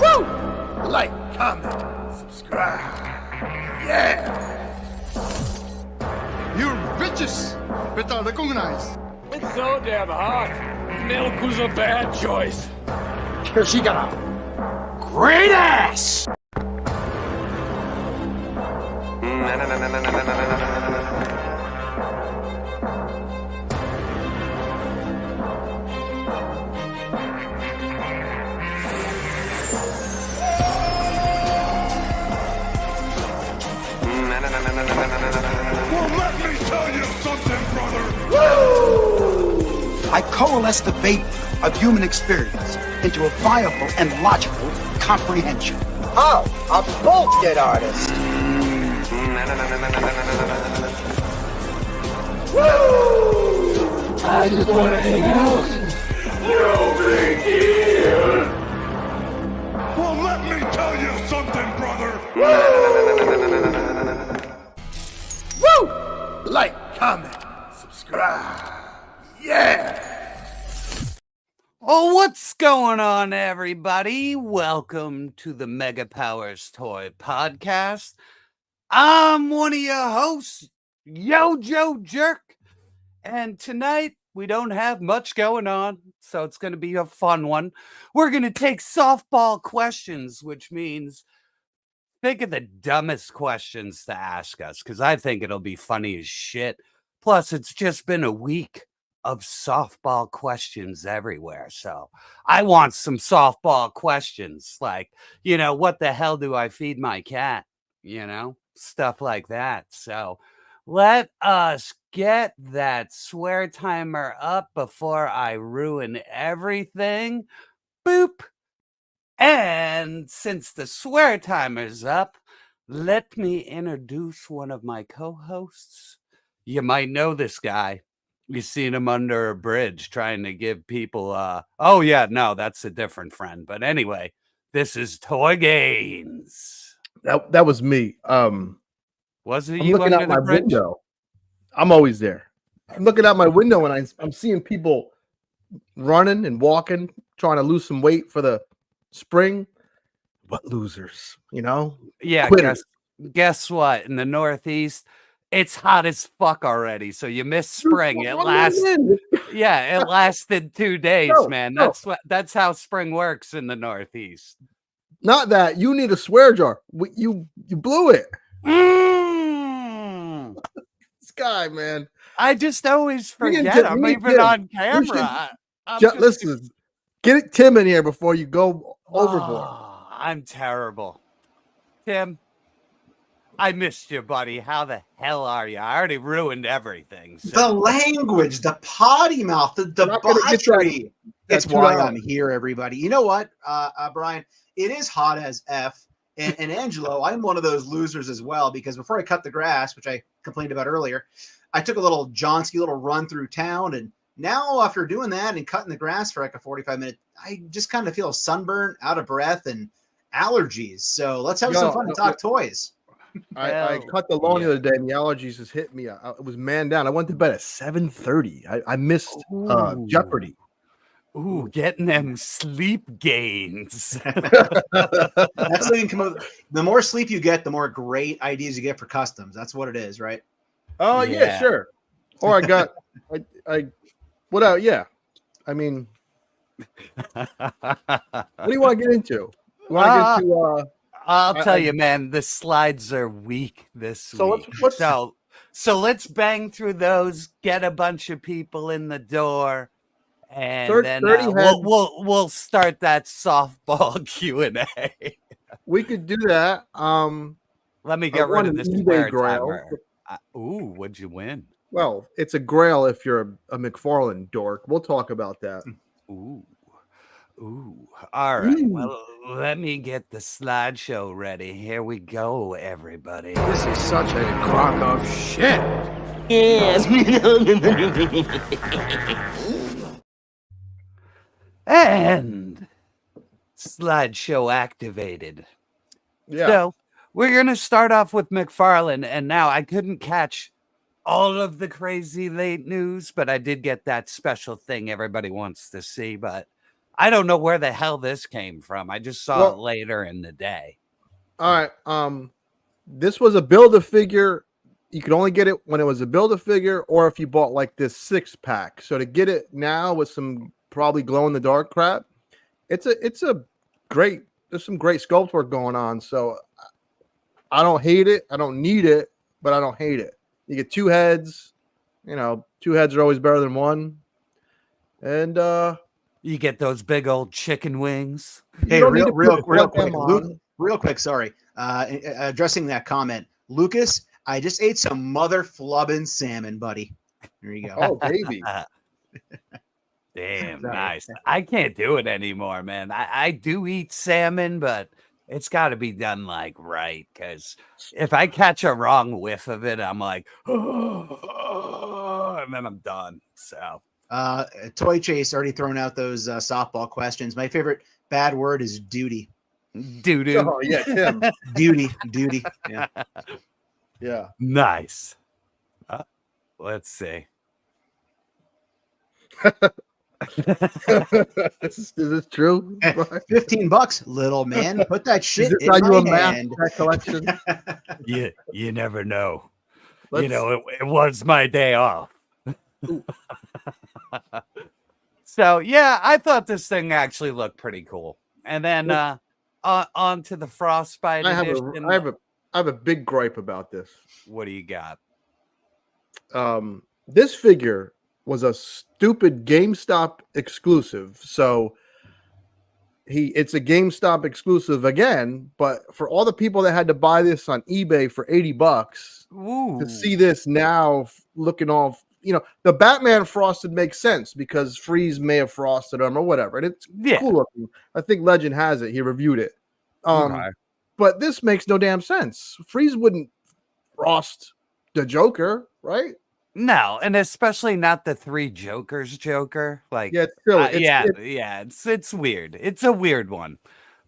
Woo! Like, comment, subscribe. Yeah! You bitches better recognize. It's so damn hot. Milk was a bad choice. Here she got a great ass! Well, let me tell you something, brother. I coalesce the vapor of human experience into a viable and logical comprehension. Oh, a bullshit artist. I just want to hang out. No big deal. Well, let me tell you something, brother. Woo! Like, comment, subscribe. Yeah! Oh, what's going on, everybody? Welcome to the Mega Powers Toy Podcast. I'm one of your hosts, YoJoeJerk, and tonight we don't have much going on, so it's going to be a fun one. We're going to take softball questions, which means think of the dumbest questions to ask us, because I think it'll be funny as shit. Plus, it's just been a week of softball questions everywhere. So I want some softball questions like, what the hell do I feed my cat? Stuff like that. So let us get that swear timer up before I ruin everything. Boop. And since the swear timer's up, let me introduce one of my co-hosts. You might know this guy. You've seen him under a bridge trying to give people, oh yeah, no, that's a different friend. But anyway, this is Toy Gaines. That was me. Was it I'm you looking under out the my bridge? window. I'm always there. I'm looking out my window and I'm seeing people running and walking, trying to lose some weight for the spring. What losers, Yeah, Quitters. guess what? In the Northeast, it's hot as fuck already. So you missed spring. It lasted 2 days, No, man. no. That's how spring works in the Northeast. Not that you need a swear jar. You blew it. This guy, man. I just always We didn't forget. get- I'm we even did. on We camera. Listen, get Tim in here before you go overboard. Oh, I'm terrible. Tim, I missed you, buddy. How the hell are you? I already ruined everything. The So. language, the potty mouth, the not gonna get debauchery. It's that why $2. I'm here, everybody. You know what, Brian? It is hot as F. And Angelo, I'm one of those losers as well, because before I cut the grass, which I complained about earlier, I took a little Johnsky little run through town. And now after doing that and cutting the grass for like a 45-minute, I just kind of feel sunburnt, out of breath, and allergies. So let's have some fun and talk toys. I cut the lawn the other day and the allergies just hit me. It was man down. I went to bed at 7:30. I missed Jeopardy. Ooh, getting them sleep gains. That's what you can come up with. The more sleep you get, the more great ideas you get for customs. That's what it is, right? Oh Yeah. yeah, sure. Or I got what else? Yeah. I mean, what do you want to get into? You want to get into I'll tell you, man, the slides are weak this week. So let's bang through those, get a bunch of people in the door, and then we'll start that softball Q&A. we could do that. Let me get rid of this eBay swear grail. timer. What'd you win? Well, it's a grail if you're a Mcfarlane dork. We'll talk about that. Ooh. All right. Well, let me get the slideshow ready. Here we go, everybody. This is such a crock of shit. And slideshow activated. Yeah. So we're going to start off with Mcfarlane. And now I couldn't catch all of the crazy late news, but I did get that special thing everybody wants to see. But I don't know where the hell this came from. I just saw it later in the day. All right. This was a Build-A-Figure. You could only get it when it was a Build-A-Figure, or if you bought like this 6-pack. So to get it now with some probably glow-in-the-dark crap, it's a great. There's some great sculpt work going on. So I don't hate it. I don't need it, but I don't hate it. You get 2 heads. You know, 2 heads are always better than 1. And you get those big old chicken wings. Hey, real quick. Sorry. Addressing that comment, Lucas, I just ate some mother flubbing salmon, buddy. There you go. Oh, baby. Damn, nice. I can't do it anymore, man. I do eat salmon, but it's got to be done like right. Because if I catch a wrong whiff of it, I'm like, and then I'm done. So, Toy Chase already thrown out those softball questions. My favorite bad word is duty. Doo-doo. Oh, yeah, Tim. Duty. Yeah. Yeah. Nice. Let's see. Is this true? $15, little man. Put that shit in you a my math hand. that collection? You never know. You know, it was my day off. So yeah, I thought this thing actually looked pretty cool. And then on to the Frostbite edition. I have a big gripe about this. What do you got? This figure was a stupid GameStop exclusive. So it's a GameStop exclusive again, but for all the people that had to buy this on eBay for $80 to see this now looking all, you know, the Batman frosted makes sense because Freeze may have frosted them or whatever. And it's cool looking. I think Legend has it. He reviewed it. But this makes no damn sense. Freeze wouldn't frost the Joker, right? No, and especially not the 3 Jokers Joker. Like, yeah, it's it's weird. It's a weird one,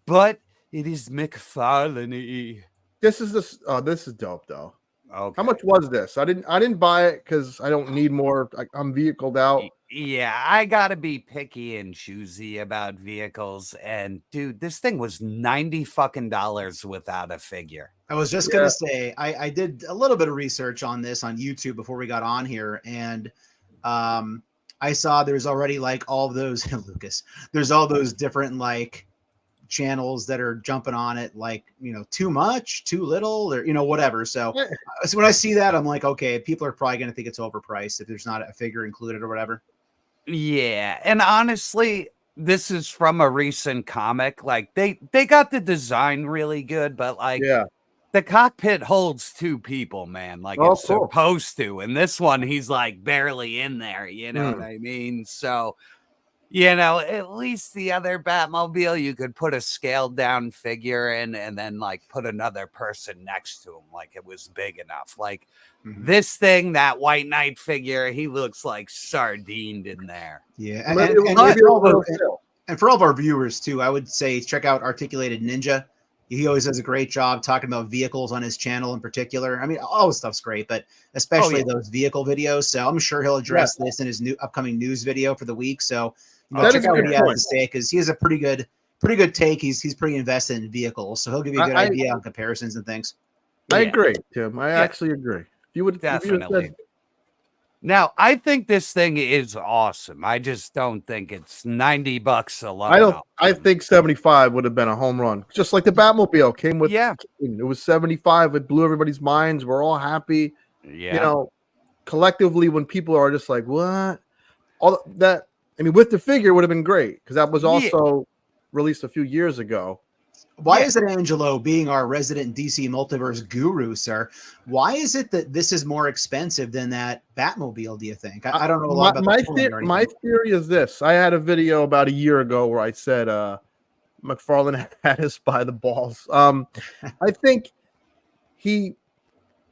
but it is Mcfarlane. This is dope though. Okay. How much was this? I didn't buy it because I don't need more. I'm vehicled out. Yeah, I gotta be picky and choosy about vehicles. And dude, this thing was $90 without a figure. I was just gonna say I did a little bit of research on this on YouTube before we got on here, and I saw there's already like all of those Lucas. There's all those different like channels that are jumping on it, like, you know, too much, too little, or, you know, whatever. So when I see that, I'm like, okay, people are probably gonna think it's overpriced if there's not a figure included or whatever. Yeah, and honestly, this is from a recent comic. Like they got the design really good, but like the cockpit holds 2 people, man. Like it's supposed to. And this one, he's like barely in there. You know what I mean? So, you know, at least the other Batmobile, you could put a scaled down figure in and then like put another person next to him. Like it was big enough. Like this thing, that White Knight figure, he looks like sardined in there. Yeah. And for all of our viewers too, I would say check out Articulated Ninja. He always does a great job talking about vehicles on his channel in particular. I mean, all his stuff's great, but especially those vehicle videos. So I'm sure he'll address this in his new upcoming news video for the week. So check out what he has to say, because he has a pretty good take. He's pretty invested in vehicles, so he'll give you a good idea on comparisons and things. I agree, Tim. I actually agree. You would definitely. Now, I think this thing is awesome. I just don't think it's $90 alone. I think 75 would have been a home run. Just like the Batmobile came with. Yeah. It was 75. It blew everybody's minds. We're all happy. Yeah. You know, collectively, when people are just like, what? All that. I mean, with the figure would have been great because that was also released a few years ago. Why is it, Angelo, being our resident DC Multiverse guru, sir? Why is it that this is more expensive than that Batmobile, do you think? I don't know a lot about my theory is this. I had a video about a year ago where I said Mcfarlane had us by the balls. I think he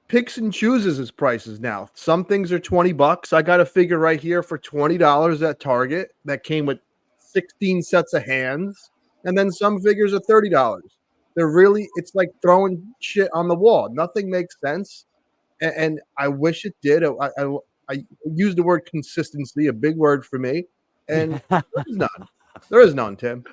picks and chooses his prices now. Some things are $20. I got a figure right here for $20 at Target that came with 16 sets of hands. And then some figures are $30. It's like throwing shit on the wall. Nothing makes sense. And I wish it did. I used the word consistency, a big word for me. And there's none. There is none, Tim.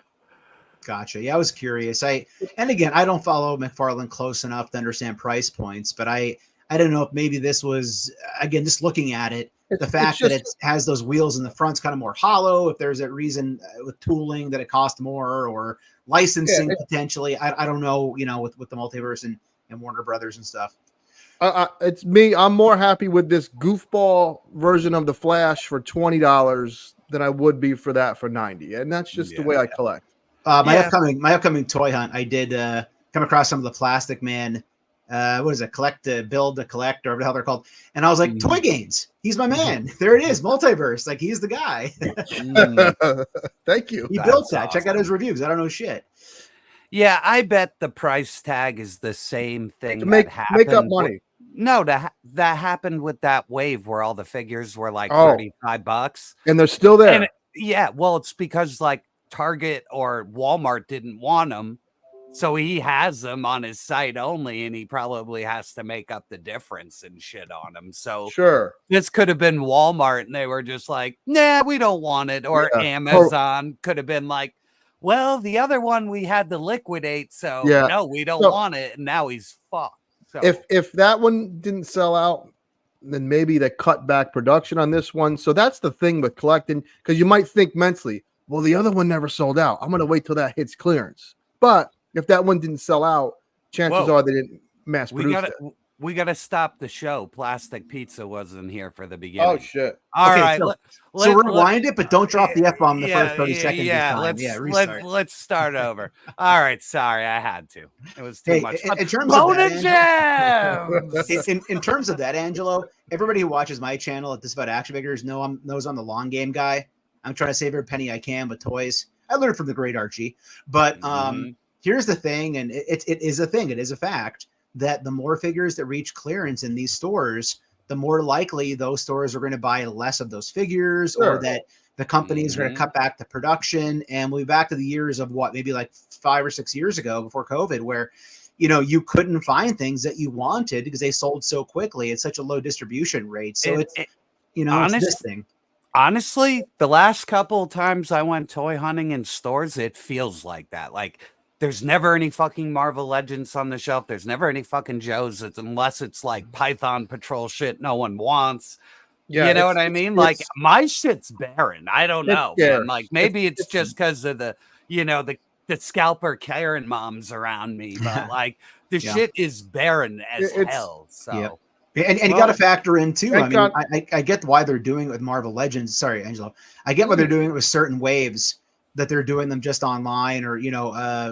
Gotcha. Yeah, I was curious. And again, I don't follow McFarlane close enough to understand price points, but I don't know if maybe this was, again, just looking at it, the fact that it has those wheels in the front's kind of more hollow. If there's a reason with tooling that it cost more, or licensing potentially, I don't know. With the Multiverse and Warner Brothers and stuff. It's me. I'm more happy with this goofball version of the Flash for $20 than I would be for that for $90, and that's just the way I collect. My upcoming toy hunt, I did come across some of the Plastic Man. What is it? Build to collect, or whatever the hell they're called. And I was like, Toy Gains. He's my man. There it is. Multiverse. Like, he's the guy. Thank you. He built that. Awesome. Check out his reviews. I don't know shit. Yeah, I bet the price tag is the same thing to make up money. No, that happened with that wave where all the figures were like $35, and they're still there. And well, it's because like Target or Walmart didn't want them, so he has them on his site only, and he probably has to make up the difference and shit on them. So sure, this could have been Walmart, and they were just like, "Nah, we don't want it," or Amazon could have been like, "Well, the other one we had to liquidate, so no, we don't want it," and now he's fucked. So if that one didn't sell out, then maybe they cut back production on this one. So that's the thing with collecting, because you might think mentally, well, the other one never sold out. I'm going to wait till that hits clearance. But if that one didn't sell out, chances are they didn't mass produce it. We got to stop the show. Plastic Pizza wasn't here for the beginning. Oh, shit. All right. So rewind it, but don't drop the F-bomb the first 30 seconds. Let's start over. All right. Sorry, I had to. It was too much fun. In terms of that, Angelo, everybody who watches my channel at Disavowed ActionFigures knows I'm the long game guy. I'm trying to save every penny I can with toys. I learned from the great Archie. But here's the thing, and it is a thing. It is a fact that the more figures that reach clearance in these stores, the more likely those stores are going to buy less of those figures, or that the companies are going to cut back the production. And we'll be back to the years of maybe like 5 or 6 years ago before COVID, where, you couldn't find things that you wanted because they sold so quickly. It's such a low distribution rate. So it's this thing. Honestly, the last couple of times I went toy hunting in stores, it feels like that. Like, there's never any fucking Marvel Legends on the shelf. There's never any fucking Joes, unless it's like Python Patrol shit no one wants. Yeah, you know what I mean? Like, my shit's barren. I don't know. Man. Like, maybe it's just because of the scalper Karen moms around me. But like, the shit is barren as hell. So. And you got to factor in too. I mean, I get why they're doing it with Marvel Legends. Sorry, Angelo. I get why they're doing it with certain waves, that they're doing them just online or,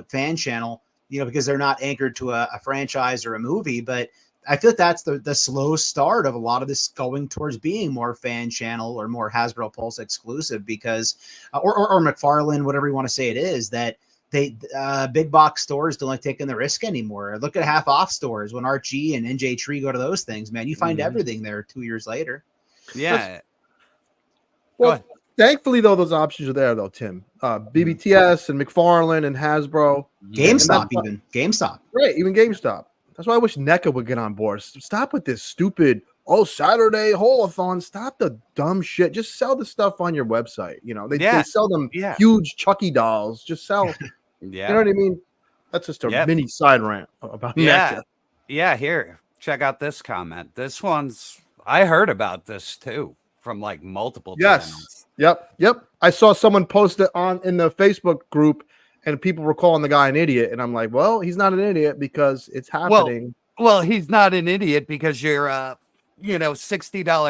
fan channel, because they're not anchored to a franchise or a movie. But I feel like that's the slow start of a lot of this going towards being more fan channel or more Hasbro Pulse exclusive, because, or Mcfarlane, whatever you want to say it is, that they big box stores don't like taking the risk anymore. Look at half off stores when Archie and NJ Tree go to those things, man. You find everything there 2 years later. Yeah. Well, thankfully, though, those options are there, though, Tim. BBTS and McFarlane and Hasbro. GameStop, even. GameStop. Right, even GameStop. That's why I wish NECA would get on board. Stop with this stupid, Saturday hole-a-thon. Stop the dumb shit. Just sell the stuff on your website. They sell them huge Chucky dolls. Just sell. You know what I mean? That's just a mini side rant about NECA. Yeah, here. Check out this comment. I heard about this, too, from like multiple channels. Yep. I saw someone post it in the Facebook group, and people were calling the guy an idiot. And I'm like, well, he's not an idiot because it's happening. Well, he's not an idiot because you're $60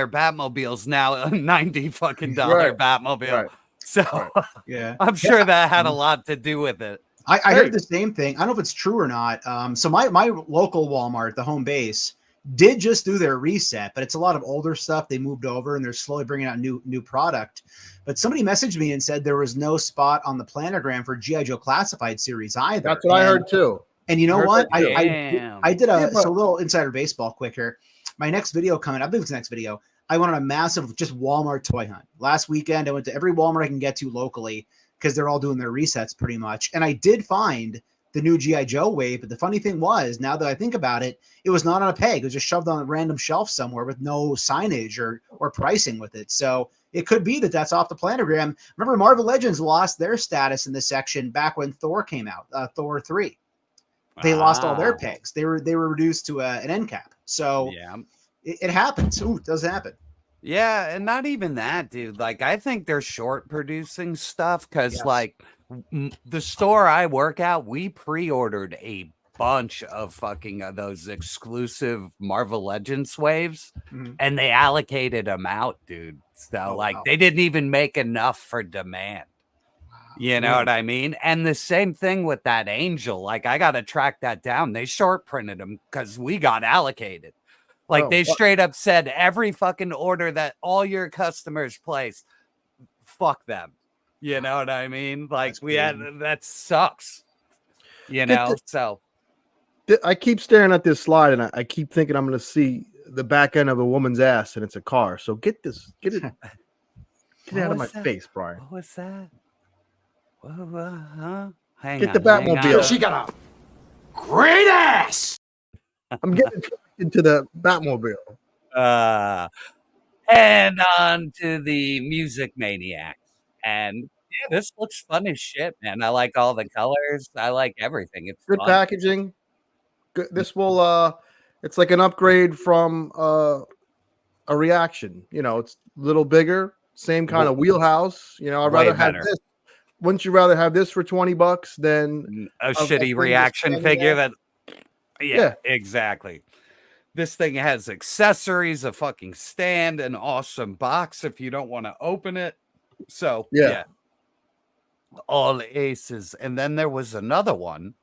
Batmobiles now a $90 fucking Batmobile. Right. So I'm sure that had a lot to do with it. I heard the same thing. I don't know if it's true or not. So my local Walmart, the home base, did just do their reset, but it's a lot of older stuff. They moved over and they're slowly bringing out new product. But somebody messaged me and said there was no spot on the planogram for G.I. Joe Classified series either. That's what I heard too. And you know what? I did a little insider baseball quick here. My next video coming, I believe it's the next video. I went on a massive just Walmart toy hunt. Last weekend, I went to every Walmart I can get to locally because they're all doing their resets pretty much. And I did find the new GI Joe wave. But the funny thing was, now that I think about it, it was not on a peg. It was just shoved on a random shelf somewhere with no signage or pricing with it. So it could be that that's off the planogram. Remember, Marvel Legends lost their status in this section back when Thor came out, Thor 3. They lost all their pegs. They were reduced to an end cap. So yeah, it happens. Ooh, it does happen. Yeah, and not even that, dude. Like, I think they're short producing stuff because, like, the store I work at, we pre-ordered a bunch of fucking those exclusive Marvel Legends waves, and they allocated them out, dude. So, they didn't even make enough for demand. You know what I mean? And the same thing with that Angel. Like, I got to track that down. They short printed them because we got allocated. Like, they straight up said every fucking order that all your customers place, fuck them. You know what I mean? Like, that sucks. You know? So I keep staring at this slide and I keep thinking I'm going to see the back end of a woman's ass and it's a car. So get it out of my face, Brian. What was that? Hang Get on, the Batmobile. She got a great ass. I'm getting into the Batmobile. And on to the Music Maniacs. And yeah, this looks fun as shit, man. I like all the colors. I like everything. It's Good fun. packaging. Good. This will it's like an upgrade from a reaction. You know, it's a little bigger, same kind of wheelhouse. You know, I'd rather have this. Wouldn't you rather have this for $20 than a shitty reaction figure that yeah, exactly. This thing has accessories, a fucking stand, an awesome box if you don't want to open it. So yeah. All aces. And then there was another one.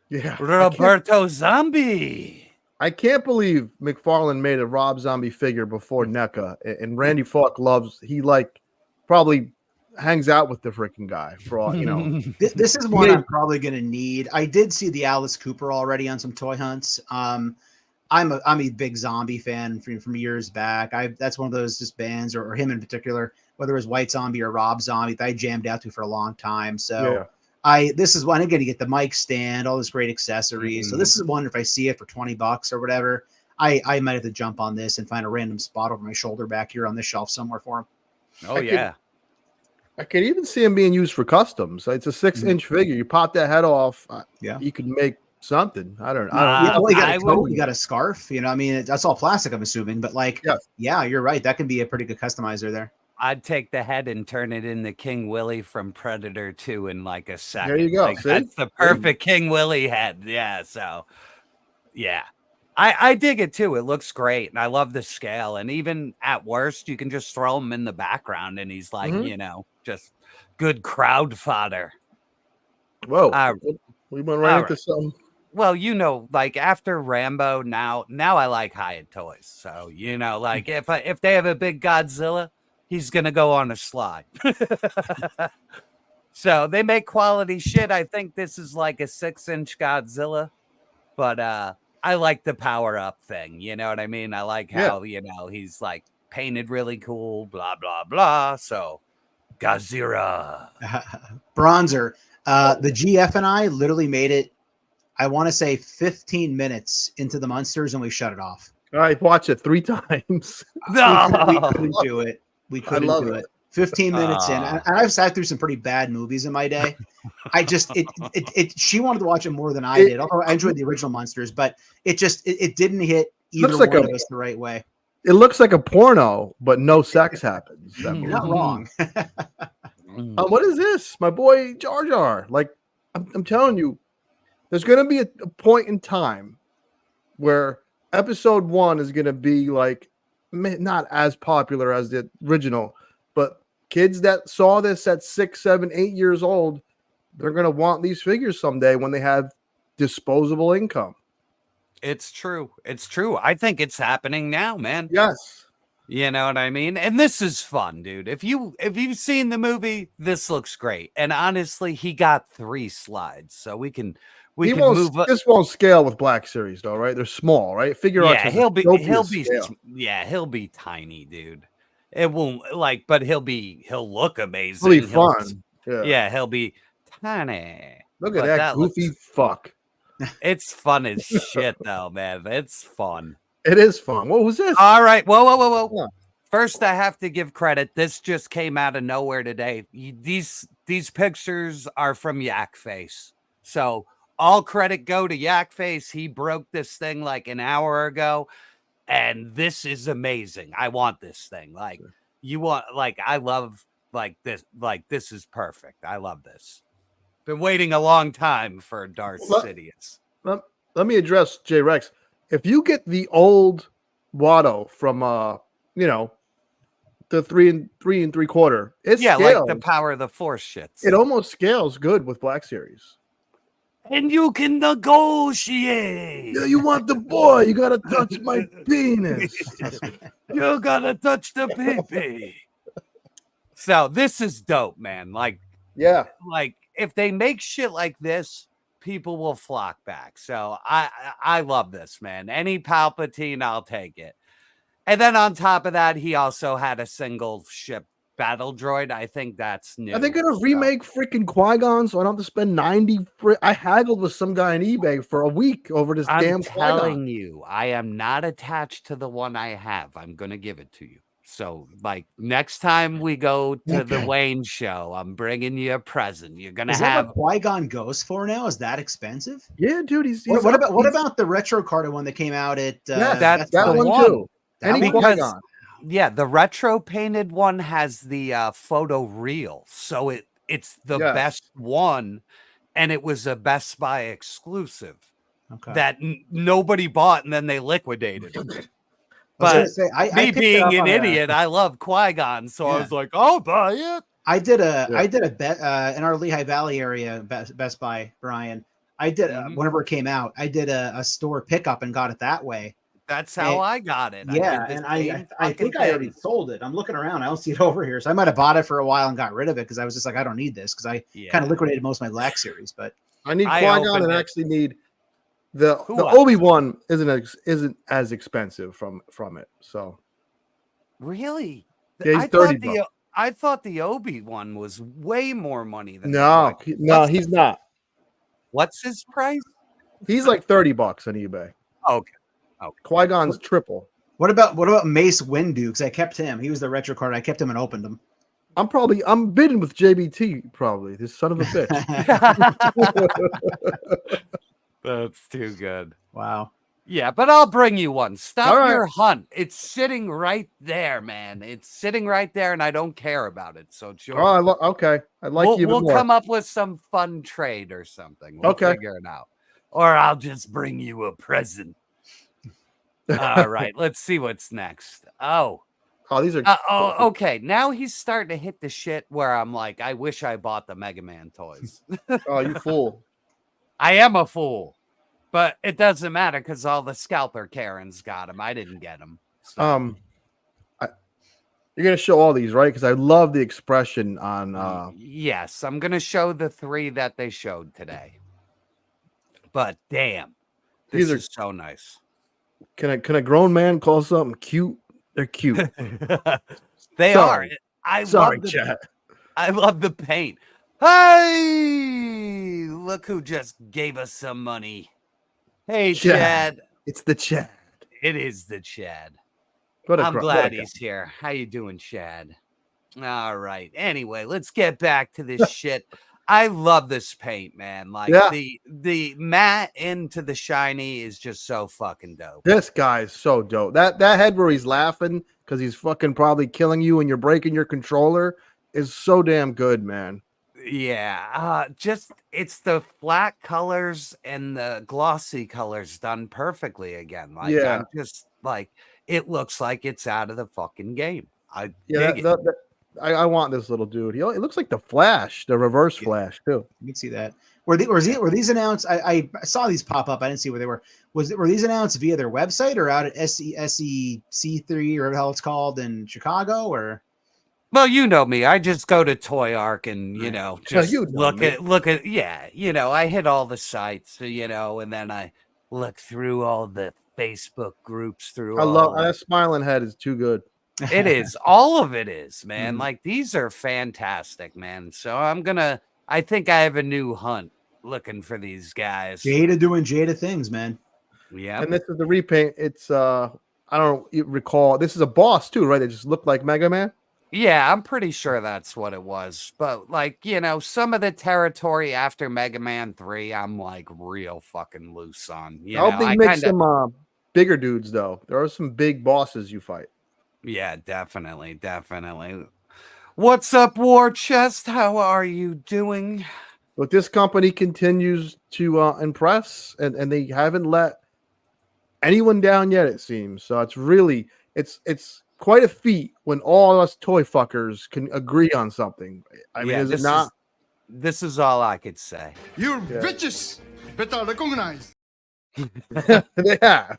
Yeah. Roberto Zombie. I can't believe Mcfarlane made a Rob Zombie figure before NECA. And Randy Falk probably hangs out with the freaking guy for all, you know. This is one I'm probably going to need. I did see the Alice Cooper already on some toy hunts. I'm a big Zombie fan from years back. That's one of those just bands or him in particular, whether it was White Zombie or Rob Zombie, that I jammed out to for a long time. So this is one I'm going to get the mic stand, all those great accessories. So this is one, if I see it for $20 or whatever, I might have to jump on this and find a random spot over my shoulder back here on this shelf somewhere for him. Oh, I could even see him being used for customs. It's a 6-inch figure. You pop that head off. You could make something. I don't know. You got a scarf. You know, I mean, that's all plastic, I'm assuming. But you're right. That can be a pretty good customizer there. I'd take the head and turn it into King Willie from Predator 2 in like a second. There you go. Like, that's the perfect King Willie head. Yeah. So, yeah. I dig it too. It looks great. And I love the scale. And even at worst, you can just throw him in the background and he's like, you know, just good crowd fodder. Whoa. We went right into something. Well, you know, like after Rambo, now I like Hyatt toys. So, you know, like if they have a big Godzilla, he's going to go on a slide. So they make quality shit. I think this is like a 6-inch Godzilla, but I like the power up thing. You know what I mean? I like how, you know, he's like painted really cool, blah, blah, blah. So Godzilla. Bronzer. The GF and I literally made it, I want to say 15 minutes into the Munsters and we shut it off. I watched it 3 times. We couldn't do it. We couldn't do it. 15 minutes in. And I've sat through some pretty bad movies in my day. She wanted to watch it more than I did. Although I enjoyed the original Munsters, but it didn't hit either one of us the right way. It looks like a porno, but no sex happens. You're not wrong. What is this? My boy Jar Jar. Like, I'm telling you, there's going to be a point in time where episode 1 is going to be like not as popular as the original, but kids that saw this at 6, 7, 8 years old, they're going to want these figures someday when they have disposable income. It's true. It's true. I think it's happening now, man. Yes. You know what I mean? And this is fun, dude. If you've seen the movie, this looks great. And honestly, he got 3 slides, so we can move up. This won't scale with Black Series though, right? They're small, right? Figure out. He'll be tiny, dude. It won't but he'll look amazing. He'll be fun. Yeah, he'll be tiny. Look at But that that goofy looks- fuck. It's fun as shit, though, man. It's fun. It is fun. What was this? All right. Whoa. Yeah. First, I have to give credit. This just came out of nowhere today. These pictures are from Yak Face. So all credit go to Yak Face. He broke this thing like an hour ago. And this is amazing. I want this thing. Like you want, like, I love like this. Like, this is perfect. I love this. Been waiting a long time for Darth Sidious. Let me address J Rex. If you get the old Watto from the 3 3/4, it Yeah, scales. like the Power of the Force shits. It almost scales good with Black Series. And you can negotiate. Yeah, you want the boy? You gotta touch my penis. You gotta touch the pee-pee. So this is dope, man. Like if they make shit like this, people will flock back. So I love this, man. Any Palpatine, I'll take it. And then on top of that, he also had a single ship battle droid. I think that's new. Are they gonna remake freaking Qui-Gon so I don't have to spend 90? I haggled with some guy on eBay for a week over this damn Qui-Gon. I'm telling you, I am not attached to the one I have. I'm gonna give it to you. So, like, next time we go to the Wayne show, I'm bringing you a present. You're gonna have what Qui-Gon goes for now. Is that expensive? Yeah, dude. He's what about the retro card one that came out at? That's that the one one. too. Any Qui-Gon. Yeah, the retro painted one has the photo reel, so it's the best one, and it was a Best Buy exclusive that nobody bought, and then they liquidated it. But me being an idiot, I love Qui-Gon, so I was like, "I'll buy it." I did a bet in our Lehigh Valley area, Best Buy, Brian. I did whenever it came out. I did a store pickup and got it that way. That's how I got it. Yeah, I think I already sold it. I'm looking around. I don't see it over here. So I might have bought it for a while and got rid of it because I was just like, I don't need this because I kind of liquidated most of my Black Series. But I need Qui-Gon and actually need the Obi-Wan isn't as expensive from it. So really, yeah, he's $30. I thought the Obi-Wan was way more money than he's not. What's his price? He's like $30 on eBay. Okay. Qui-Gon's triple. What about Mace Windu? Because I kept him. He was the retro card. I kept him and opened him. I'm bidding with JBT probably. This son of a bitch. That's too good. Wow. Yeah, but I'll bring you one. Stop your hunt. It's sitting right there, man. It's sitting right there, and I don't care about it. So sure. Okay. I'd like you. We'll come up with some fun trade or something. We'll figure it out. Or I'll just bring you a present. All right, let's see what's next. Oh, these are. Okay. Now he's starting to hit the shit where I'm like, I wish I bought the Mega Man toys. Oh, you fool! I am a fool, but it doesn't matter because all the scalper Karens got them. I didn't get them. So. You're gonna show all these, right? Because I love the expression on. Yes, I'm gonna show the 3 that they showed today. But damn, this is so nice. Can a grown man call something cute? They're cute. They are. I love the paint. Hey, look who just gave us some money. Hey, Chad. It's the Chad. It is the Chad. I'm glad he's here. How you doing, Chad? All right. Anyway, let's get back to this shit. I love this paint, man. Like the matte into the shiny is just so fucking dope. This guy is so dope. That head where he's laughing because he's fucking probably killing you and you're breaking your controller is so damn good, man. Yeah. It's the flat colors and the glossy colors done perfectly again. Like I'm just like it looks like it's out of the fucking game. I want this little dude. It looks like the Flash, the Reverse Flash too. You can see that. Were these announced? I saw these pop up. I didn't see where they were. Were these announced via their website or out at SEC3 or whatever the hell it's called in Chicago? Or well, you know me. I just go to Toy Arc and just look at I hit all the sites, and then I look through all the Facebook groups through. I love that smiling head is too good. It is. All of it is, man. Like these are fantastic, man. So I think I have a new hunt. looking for these guys. Jada doing Jada things, man. Yeah. And this is the repaint. It's I don't recall. This is a boss too, right? They just look like Mega Man. Yeah, I'm pretty sure that's what it was. But like, some of the territory after Mega Man 3, I'm like real fucking loose on. I hope they make some bigger dudes though. There are some big bosses you fight. Yeah, definitely. What's up, War Chest? How are you doing? Look, this company continues to impress, and they haven't let anyone down yet, it seems. So it's really it's quite a feat when all us toy fuckers can agree on something. I mean, is it not? This is all I could say. You bitches better recognize. Yeah.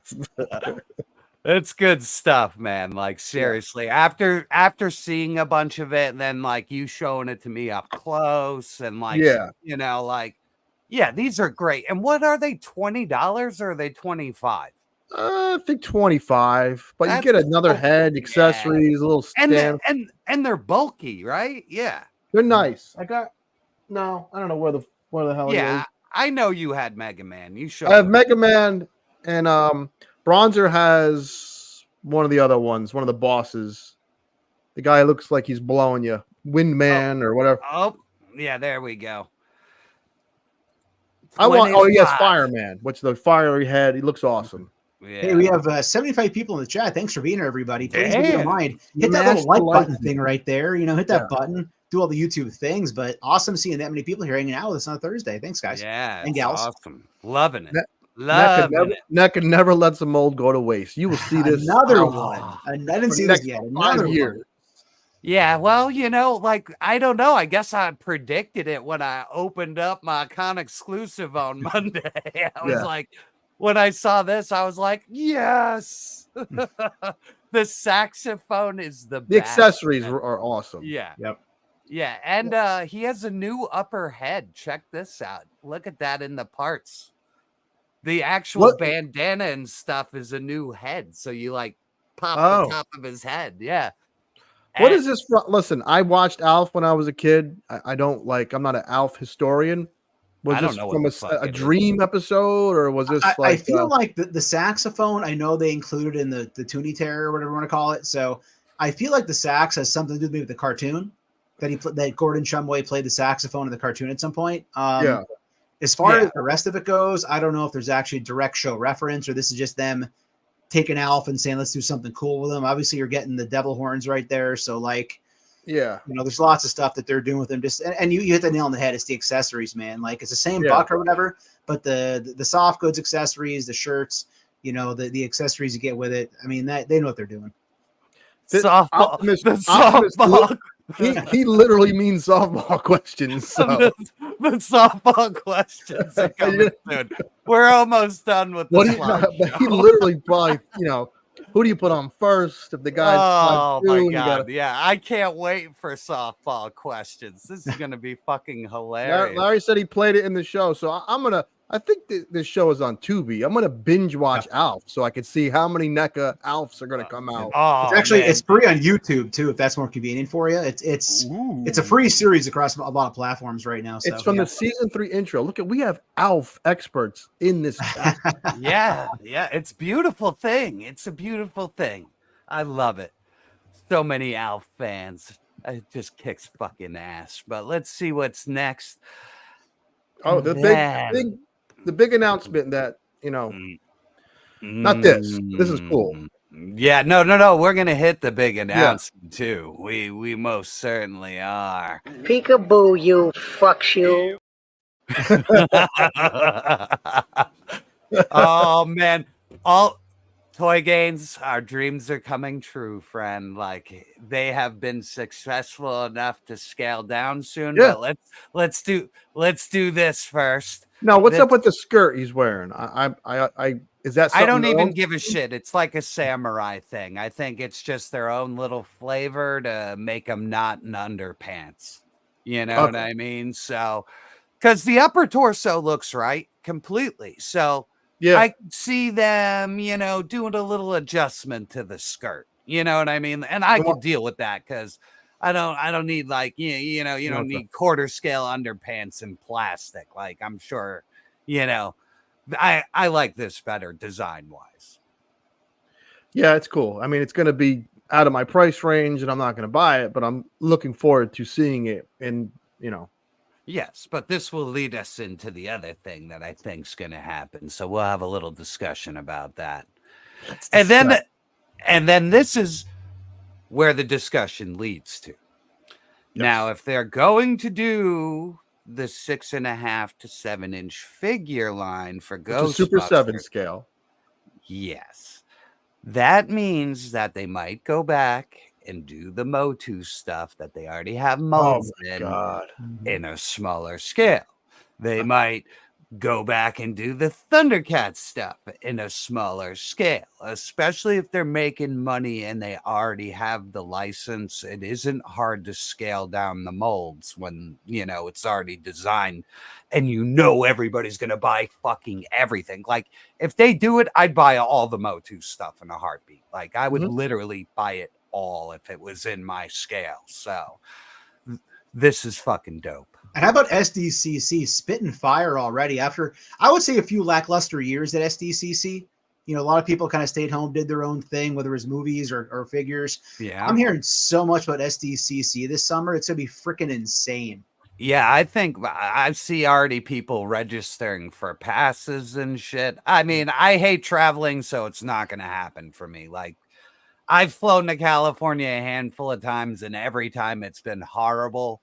It's good stuff, man. Like seriously, after seeing a bunch of it, and then like you showing it to me up close, and like these are great. And what are they? $20 or are they 25? I think 25, but you get another head, accessories, a little stand, and they're bulky, right? Yeah, they're nice. I don't know where the hell. Yeah, I know you had Mega Man. You showed. I have Mega Man, and Bronzer has one of the other ones, one of the bosses. The guy looks like he's blowing you, Windman or whatever. Oh, yeah, there we go. Yes, Fireman, which the fiery head. He looks awesome. Yeah. Hey, we have 75 people in the chat. Thanks for being here, everybody. Please don't mind. Hit that little like button thing right there. Hit that button. Do all the YouTube things. But awesome seeing that many people here hanging out with us on a Thursday. Thanks, guys. Yeah, and gals. Awesome. Loving it. NECA never lets a mold go to waste. You will see this. Another one. I didn't see this yet. Another year. Yeah, well, I don't know. I guess I predicted it when I opened up my con exclusive on Monday. I was like, when I saw this, I was like, yes. The saxophone is the best. The accessories are awesome. Yeah. Yep. Yeah, and he has a new upper head. Check this out. Look at that in the parts. The actual bandana and stuff is a new head. So you like pop the top of his head. Yeah. What is this? Listen, I watched Alf when I was a kid. I'm not an Alf historian. Was this from a Dream episode, or was this I feel like the saxophone, I know they included in the Toonie Terror, or whatever you want to call it. So I feel like the sax has something to do with the cartoon that Gordon Shumway played the saxophone in the cartoon at some point. As far as the rest of it goes, I don't know if there's actually a direct show reference, or this is just them taking Alf and saying, let's do something cool with him. Obviously you're getting the devil horns right there. So there's lots of stuff that they're doing with them. And you hit the nail on the head. It's the accessories, man. Like it's the same buck or whatever, but the soft goods accessories, the shirts, the accessories you get with it. I mean, they know what they're doing. Softball. He literally means softball questions. So. The softball questions are coming soon. We're almost done with this. He literally probably, who do you put on first if the guy's my god, yeah, I can't wait for softball questions. This is gonna be fucking hilarious. Larry said he played it in the show, so I think this show is on Tubi. I'm gonna binge watch Alf so I can see how many NECA Alfs are gonna come out. It's free on YouTube too, if that's more convenient for you. It's a free series across a lot of platforms right now. So, it's from the season 3 intro. Look we have Alf experts in this. yeah, it's a beautiful thing. It's a beautiful thing. I love it. So many Alf fans. It just kicks fucking ass. But let's see what's next. Oh, the big announcement that not this. This is cool. Yeah, no. We're gonna hit the big announcement too. We most certainly are. Peekaboo, you fucks you. Oh man, all Toy Gains, our dreams are coming true, friend. Like they have been successful enough to scale down soon. Yeah. But let's do this first. Now, what's up with the skirt he's wearing? Is that something I don't even else? give a shit. It's like a samurai thing. I think it's just their own little flavor to make them not in underpants. You know what I mean? So, because the upper torso looks right completely. So, I see them, doing a little adjustment to the skirt. You know what I mean? And I could deal with that because I don't need like you don't need quarter scale underpants in plastic. Like I'm sure, I like this better design wise. Yeah, it's cool. I mean, it's going to be out of my price range, and I'm not going to buy it, but I'm looking forward to seeing it. And Yes, but this will lead us into the other thing that I think's going to happen. So we'll have a little discussion about that, and then this is where the discussion leads to. Yes. Now, if they're going to do the 6.5 to 7 inch figure line for Ghostbusters, Super 7 scale, yes, that means that they might go back and do the Motu stuff that they already have molds in a smaller scale. They might go back and do the Thundercat stuff in a smaller scale, especially if they're making money and they already have the license. It isn't hard to scale down the molds when, it's already designed and everybody's going to buy fucking everything. Like if they do it, I'd buy all the Motu stuff in a heartbeat. Like I would literally buy it all if it was in my scale. So this is fucking dope. And how about SDCC spitting fire already after, I would say, a few lackluster years at SDCC? A lot of people kind of stayed home, did their own thing, whether it was movies or figures. Yeah. I'm hearing so much about SDCC this summer. It's going to be freaking insane. Yeah, I think I see already people registering for passes and shit. I mean, I hate traveling, so it's not going to happen for me. Like, I've flown to California a handful of times, and every time it's been horrible.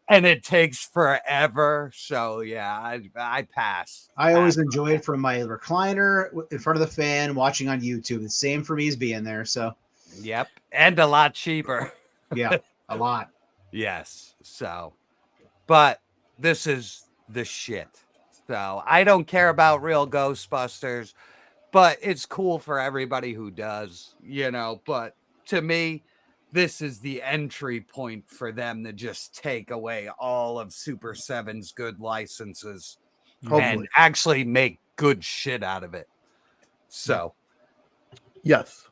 And it takes forever. So yeah, I pass. I always enjoy it from my recliner in front of the fan, watching on YouTube. The same for me as being there. So yep, and a lot cheaper. Yeah, a lot. Yes. So, but this is the shit. So I don't care about real Ghostbusters, but it's cool for everybody who does, but to me, this is the entry point for them to just take away all of Super 7's good licenses and actually make good shit out of it. So, yes,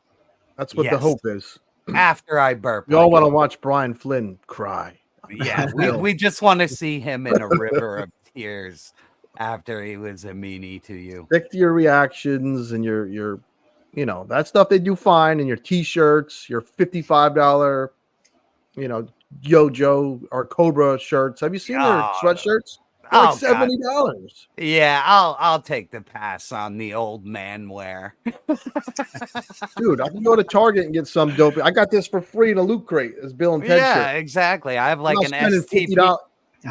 that's what the hope is. After I burp, we all want to watch Brian Flynn cry. Yeah, we just want to see him in a river of tears after he was a meanie to you. Stick to your reactions and your that stuff they do fine, and your t-shirts, your $55, YoJo or Cobra shirts. Have you seen their sweatshirts? They're like $70. Yeah, I'll take the pass on the old man wear. Dude, I can go to Target and get some dope. I got this for free in a loot crate as Bill and Ted Yeah, shirt. Exactly. I have like an STP.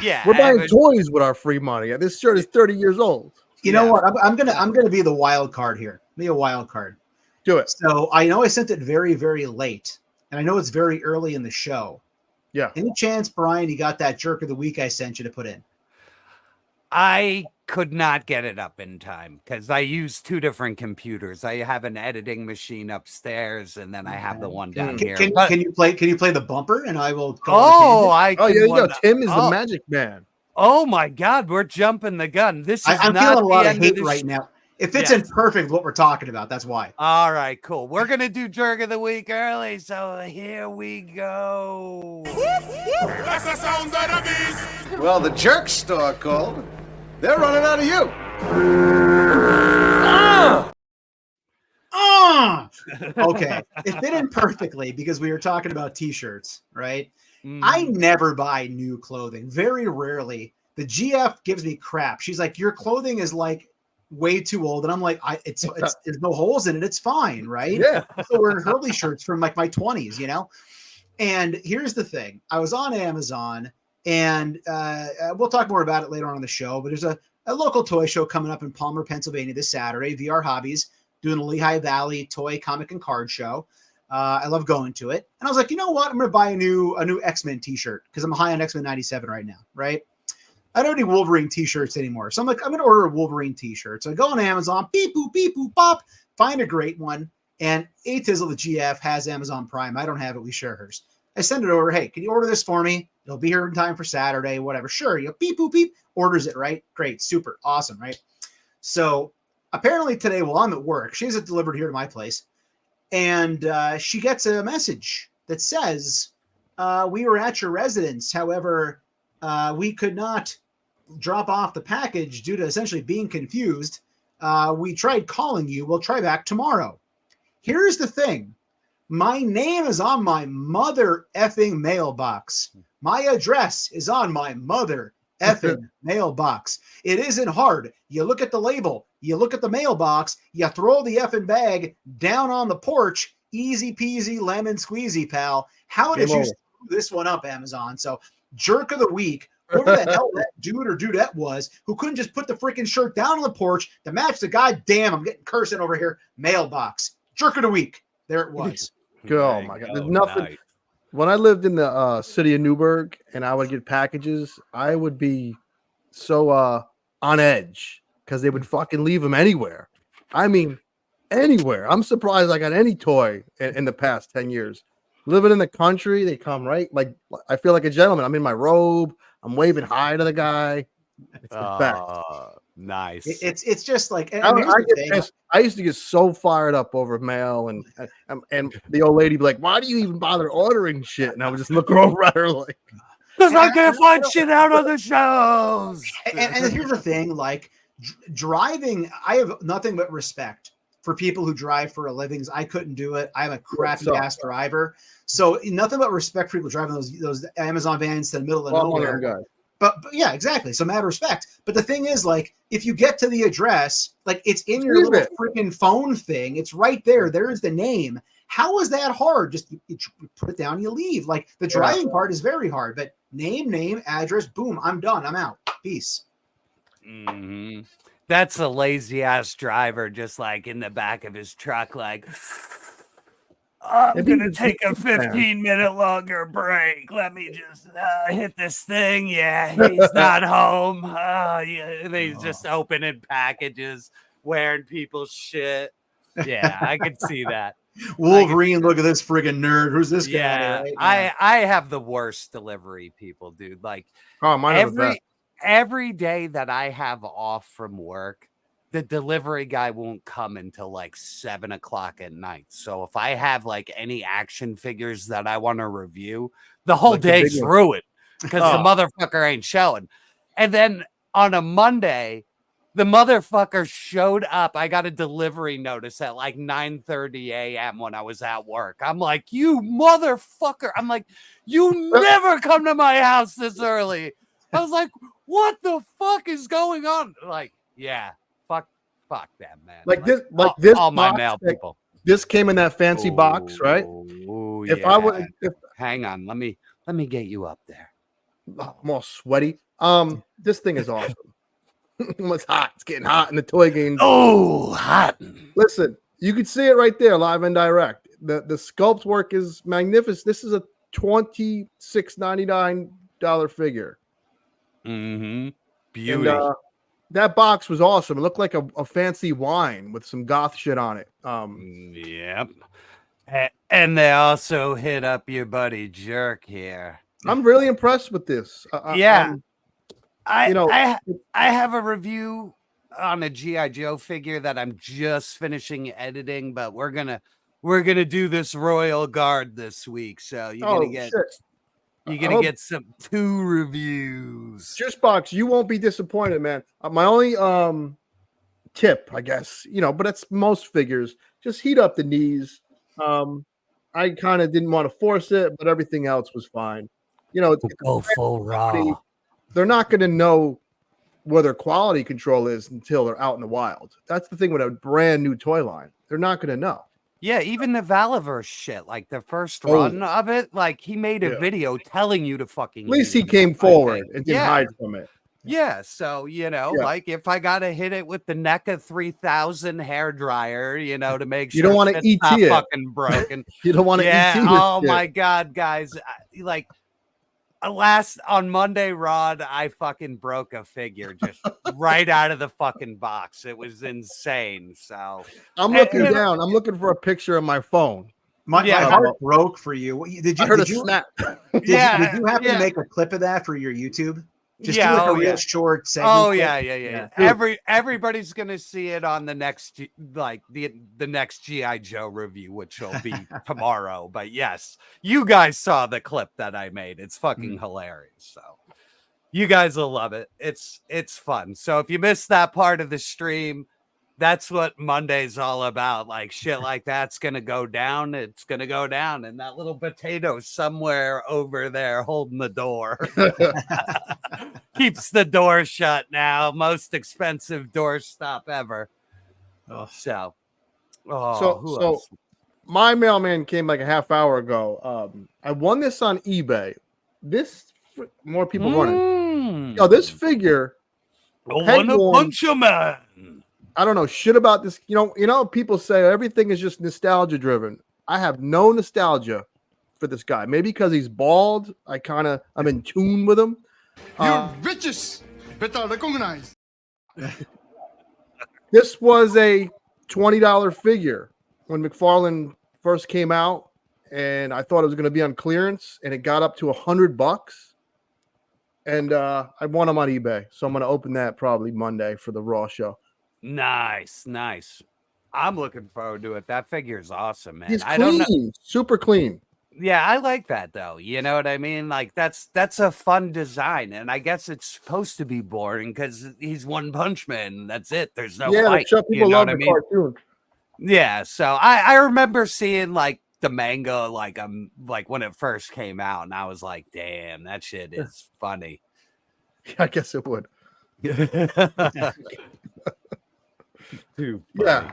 Yeah, we're buying toys with our free money. This shirt is 30 years old. You know what? I'm gonna be the wild card here. Be a wild card. Do it. So I know I sent it very, very late, and I know it's very early in the show. Yeah. Any chance, Brian, you got that jerk of the week I sent you to put in? I could not get it up in time because I use 2 different computers. I have an editing machine upstairs, and then I have the one down here. Can you play the bumper, and I will go? Tim is the magic man. Oh my God, we're jumping the gun. This is I'm not feeling a lot of hate of right now. If it's imperfect, what we're talking about, that's why. All right, cool. We're going to do Jerk of the Week early, so here we go. That's the sound of the beast. Well, the jerk store called. They're running out of you. Okay. It fit in perfectly because we were talking about t-shirts, right? I never buy new clothing. Very rarely. The GF gives me crap. She's like, your clothing is like way too old, and I'm like, it's there's no holes in it, it's fine, right? Yeah. So we're Hurley shirts from like my 20s, And here's the thing: I was on Amazon, and we'll talk more about it later on in the show. But there's a local toy show coming up in Palmer, Pennsylvania this Saturday. VR Hobbies doing a Lehigh Valley toy, comic, and card show. I love going to it, and I was like, you know what? I'm going to buy a new X-Men T-shirt because I'm high on X-Men '97 right now, right? I don't need Wolverine t-shirts anymore. So I'm like, I'm going to order a Wolverine t-shirt. So I go on Amazon, beep, boop, pop, find a great one. And Atizzle, the GF, has Amazon Prime. I don't have it. We share hers. I send it over. Hey, can you order this for me? It'll be here in time for Saturday, whatever. Sure. You go, beep, boop, beep. Orders it, right? Great. Super. Awesome, right? So apparently today, while I'm at work, she has it delivered here to my place. And she gets a message that says we were at your residence. However, we could not drop off the package due to essentially being confused. We tried calling you. We'll try back tomorrow. Here's the thing. My name is on my mother effing mailbox. My address is on my mother effing mailbox. It isn't hard. You look at the label, you look at the mailbox, you throw the effing bag down on the porch. Easy peasy, lemon squeezy, pal. How did you screw this one up, Amazon? So, jerk of the week, whoever the hell that dude or dudette was who couldn't just put the freaking shirt down on the porch to match the goddamn, I'm getting cursing over here, mailbox. Jerk of the week. There it was. Oh my God. There's nothing. Nice. When I lived in the city of Newburgh and I would get packages, I would be so on edge because they would fucking leave them anywhere. I mean, anywhere. I'm surprised I got any toy in the past 10 years. Living in the country, they come right. Like, I feel like a gentleman. I'm in my robe. I'm waving hi to the guy. It's the best. Nice. It's just like I used to get so fired up over mail, and the old lady be like, "Why do you even bother ordering shit?" And I would just look over at her like, "Because I can't find shit out on the shelves." And here's the thing: like driving, I have nothing but respect for people who drive for a living. I couldn't do it. I'm a crappy ass driver, so nothing but respect for people driving those Amazon vans to the middle of nowhere. But yeah, exactly. So mad respect. But the thing is, like, if you get to the address, like it's in your little freaking phone thing. It's right there. There is the name. How is that hard? Just you put it down, you leave. Like the driving part is very hard, but name, address, boom, I'm done. I'm out. Peace. Mm-hmm. That's a lazy ass driver, just like in the back of his truck, like, I'm going to take a 15-minute longer break. Let me just hit this thing. Yeah, he's not home. He's just opening packages, wearing people's shit. Yeah, I could see that. Wolverine, look at this friggin' nerd. Who's this guy? Yeah, right I have the worst delivery people, dude. Like, every day that I have off from work, the delivery guy won't come until like 7 o'clock at night. So if I have like any action figures that I want to review, the whole day's ruined because the motherfucker ain't showing. And then on a Monday, the motherfucker showed up. I got a delivery notice at like 9:30 a.m. when I was at work. I'm like, you motherfucker. I'm like, you never come to my house this early. I was like, what the fuck is going on? Like, yeah. Fuck them, man. This all my mail people. This came in that fancy box, right? Hang on, let me get you up there. I'm all sweaty. This thing is awesome. It's hot. It's getting hot in the toy game. Oh, hot. Listen, you can see it right there, live and direct. The sculpt work is magnificent. This is a $26.99 figure. Mm-hmm. Beauty. And, that box was awesome. It looked like a fancy wine with some goth shit on it. Yep. And they also hit up your buddy Jerk here. I'm really impressed with this. I have a review on a G.I. Joe figure that I'm just finishing editing, but we're gonna do this Royal Guard this week. So you're gonna get some 2 reviews. Juicebox, you won't be disappointed, man. My only tip, I guess, but it's most figures. Just heat up the knees. I kind of didn't want to force it, but everything else was fine. Go full raw. They're not going to know where their quality control is until they're out in the wild. That's the thing with a brand new toy line. They're not going to know. Yeah, even the Valaverse shit, like the first run of it, like he made a video telling you to fucking. At least he came forward and didn't hide from it. Yeah, so like if I gotta hit it with the NECA 3000 hair dryer, to make sure you don't want to ET not it. Fucking broken. You don't want to ET it. Oh my god, guys! On Monday, Rod, I fucking broke a figure just right out of the fucking box. It was insane. So I'm looking down. I'm looking for a picture of my phone. My heart broke for you. Did you snap? Did you happen to make a clip of that for your YouTube? Just do like a real short segment. Oh yeah. Everybody's gonna see it on the next the next GI Joe review, which will be tomorrow. But yes, you guys saw the clip that I made. It's fucking hilarious. So you guys will love it. It's fun. So if you missed that part of the stream, that's what Monday's all about. Like shit like that's gonna go down. It's gonna go down. And that little potato somewhere over there holding the door keeps the door shut now. Most expensive doorstop ever. So my mailman came like a half hour ago. I won this on eBay. More people running. Yo, this figure. Won a bunch of man. I don't know shit about this. You know, people say everything is just nostalgia driven. I have no nostalgia for this guy. Maybe because he's bald. I'm in tune with him. You bitches better recognize. This was a $20 figure when Mcfarlane first came out, and I thought it was going to be on clearance, and it got up to $100. And I won them on eBay, so I'm going to open that probably Monday for the Raw show. Nice. I'm looking forward to it. That figure is awesome, man. He's clean, super clean. Yeah, I like that though. You know what I mean? Like that's a fun design, and I guess it's supposed to be boring because he's One Punch Man. That's it. There's no fight. People love the cartoon. Yeah, so I remember seeing like the manga like when it first came out, and I was like, damn, that shit is funny. I guess it would. Too yeah.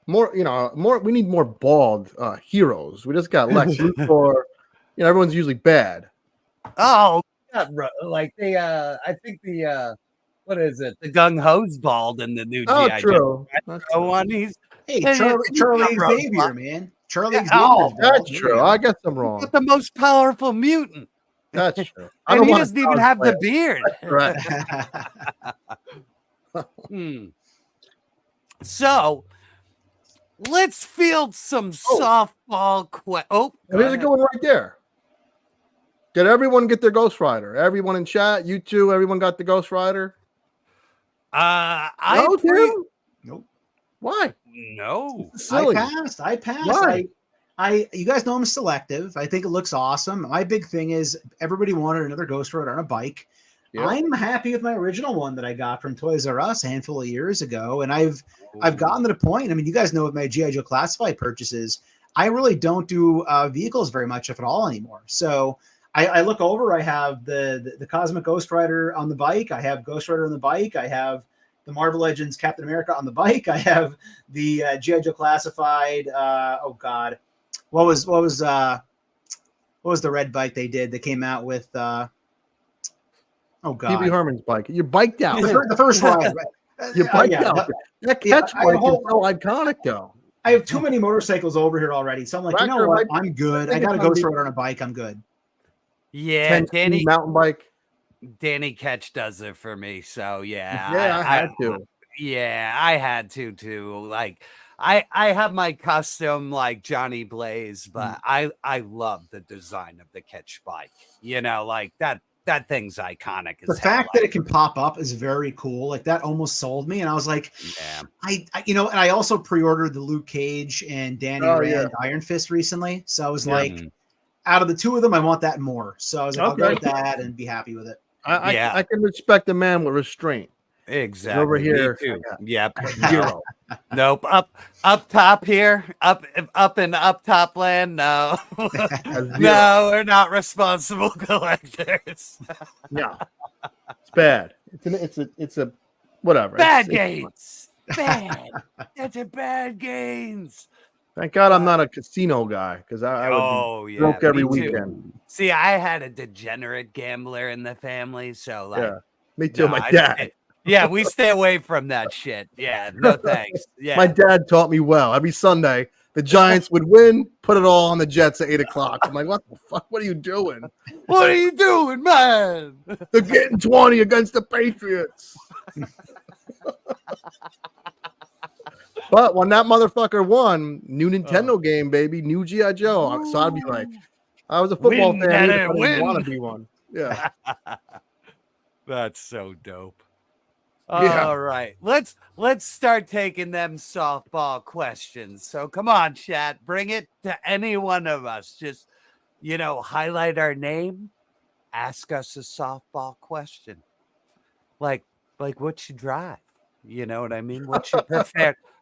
More, we need more bald heroes. We just got Lex Luthor. Everyone's usually bad. Oh, yeah, like I think the what is it? The Gung Ho's bald in the new G.I. True. One. He's Charlie Xavier, man. Charlie Xavier. Oh, that's true. I guess I'm wrong. But the most powerful mutant. That's true. And he doesn't even have the beard. Right. So let's field some softball questions. Oh, there's a good one right there. Did everyone get their Ghost Rider? Everyone in chat, you two, everyone got the Ghost Rider? Nope. Why? No. Silly. I passed. Why? You guys know I'm selective. I think it looks awesome. My big thing is everybody wanted another Ghost Rider on a bike. Yep. I'm happy with my original one that I got from Toys R Us a handful of years ago, and I've gotten to the point. I mean, you guys know with my G.I. Joe Classified purchases, I really don't do vehicles very much, if at all, anymore. So I look over. I have the Cosmic Ghost Rider on the bike. I have Ghost Rider on the bike. I have the Marvel Legends Captain America on the bike. I have the G.I. Joe Classified. Oh God, what was the red bike they did that came out with? Oh God! PB Herman's bike. You're biked out. The first ride. You're biked out. That catch bike is so iconic, though. I have too many motorcycles over here already, so I'm like, you know what? I'm good. I got to go through it on a bike. I'm good. Yeah, Danny mountain bike. Danny Ketch does it for me. So yeah, I had to. Yeah, I had to too. Like I have my custom like Johnny Blaze, but I love the design of the Ketch bike. Like that thing's iconic. The fact that it can pop up is very cool. Like that almost sold me, and I was like, yeah. I and I also pre-ordered the Luke Cage and Danny Rand Iron Fist recently, so I was like, out of the two of them, I want that more. So I was like, I'll go with that and be happy with it. I can respect a man with restraint. Exactly. Over here. Yep. Zero. Nope. Up top here. Up in up top land. No. No, we're not responsible collectors. Yeah. It's bad. It's a whatever. Bad gains. Bad. That's a bad gains. Thank God I'm not a casino guy, because I would be broke every weekend. See, I had a degenerate gambler in the family, so like yeah, me too. My dad. Yeah, we stay away from that shit. Yeah, no thanks. Yeah, my dad taught me well. Every Sunday, the Giants would win, put it all on the Jets at 8:00. I'm like, what the fuck? What are you doing? What are you doing, man? They're getting 20 against the Patriots. But when that motherfucker won, new Nintendo game, baby, new G.I. Joe. So I'd be like, I was a football fan. I didn't want to be one. Yeah. That's so dope. Yeah. All right, let's start taking them softball questions. So come on, chat, bring it to any one of us. Just highlight our name, ask us a softball question, like what you drive. You know what I mean?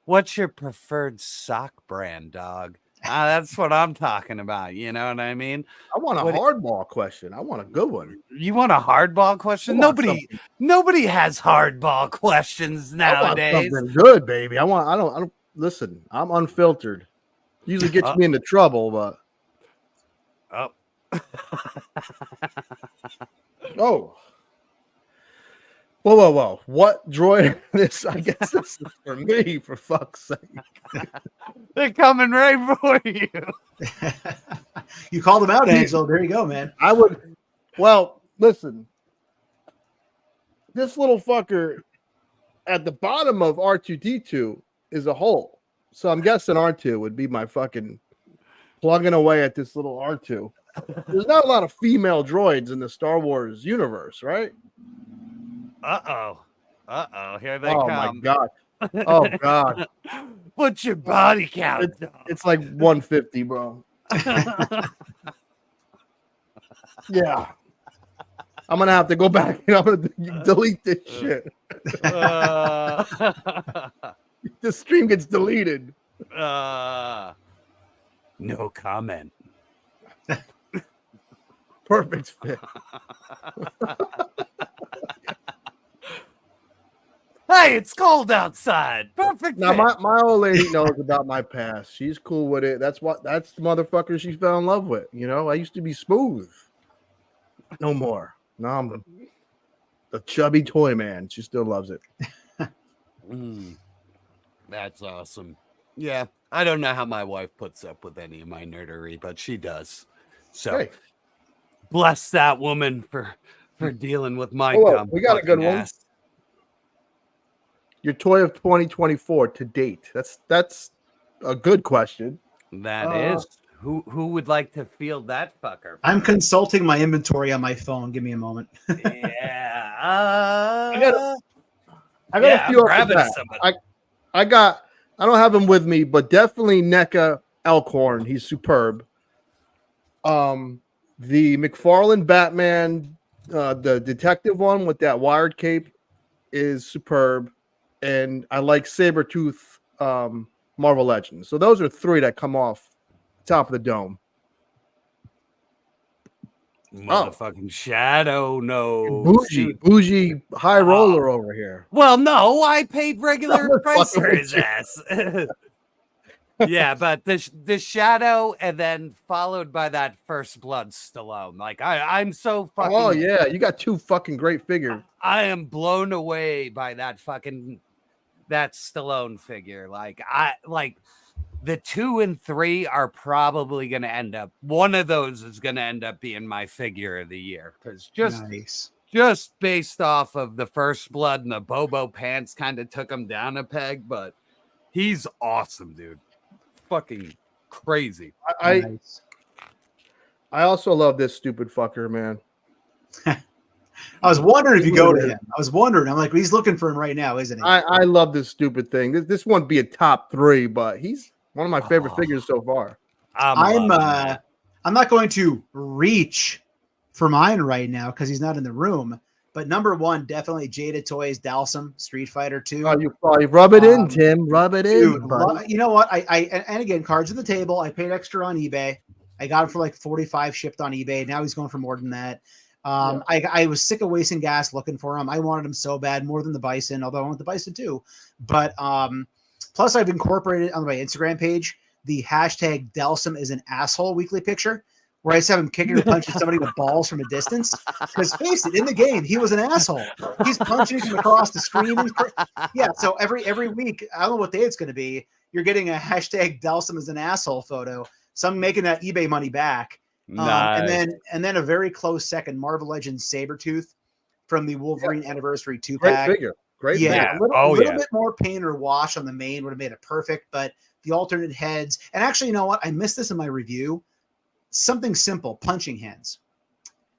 What's your preferred sock brand, dog? That's what I'm talking about. You know what I mean? I want a hardball question. I want a good one. You want a hardball question? Nobody has hardball questions nowadays. I want something good, baby. I don't listen. I'm unfiltered. Usually gets me into trouble, but oh. Whoa. What droid this? I guess this is for me, for fuck's sake. They're coming right for you. You called them out, Angel. There you go, man. Listen. This little fucker at the bottom of R2D2 is a hole. So I'm guessing R2 would be my fucking plugging away at this little R2. There's not a lot of female droids in the Star Wars universe, right? Uh-oh. Here they come. Oh, my God. Oh, God. What's your body count? It's like 150, bro. Yeah. I'm going to have to go back and I'm going to delete this shit. The stream gets deleted. No comment. Perfect fit. Hey, it's cold outside. Perfect. Now my old lady knows about my past. She's cool with it. That's the motherfucker she fell in love with. I used to be smooth. No more. Now I'm the chubby toy man. She still loves it. That's awesome. Yeah, I don't know how my wife puts up with any of my nerdery, but she does. So bless that woman for dealing with my dumb. We got a good ass. one. Your toy of 2024 to date. That's a good question. That is. Who would like to field that fucker? I'm consulting my inventory on my phone. Give me a moment. Yeah. I got a few off the bat. I don't have him with me, but definitely NECA Elkhorn. He's superb. The Mcfarlane Batman, the detective one with that wired cape is superb. And I like Sabretooth Marvel Legends. So those are three that come off top of the dome. Motherfucking Shadow, no. Bougie high roller over here. Well, no, I paid regular price for his ass. Yeah, but the Shadow and then followed by that First Blood Stallone. Like I'm so fucking. Oh yeah, you got two fucking great figures. I am blown away by that Stallone figure. Like the 2 and 3 are probably going to end up. One of those is going to end up being my figure of the year because just based off of the First Blood and the Bobo pants, kind of took him down a peg. But he's awesome, dude. Fucking crazy. I also love this stupid fucker, man. I was wondering if you go to him. I was wondering. I'm like, he's looking for him right now, isn't he? I love this stupid thing. This won't be a top 3, but he's one of my favorite figures so far. I'm not going to reach for mine right now because he's not in the room. But number 1, definitely Jada Toys Dalsum Street Fighter 2. Oh, you rub it in, Tim. Rub it in. You know what? And again, cards on the table. I paid extra on eBay. I got him for like 45 shipped on eBay. Now he's going for more than that. I was sick of wasting gas looking for him. I wanted him so bad, more than the Bison, although I want the Bison too. But plus, I've incorporated on my Instagram page the hashtag Dalsum is an asshole weekly picture, where I just have him kicking or punching somebody with balls from a distance. Because face it, in the game, he was an asshole. He's punching from across the screen. Yeah, so every week, I don't know what day it's going to be, you're getting a hashtag Dalsum is an asshole photo. So I'm making that eBay money back. Nice. And then a very close second, Marvel Legends Sabretooth from the Wolverine Anniversary 2-pack. Great figure. Great figure. Yeah. A little bit more paint or wash on the main would have made it perfect, but the alternate heads. And actually, you know what? I missed this in my review. Something simple, punching hands.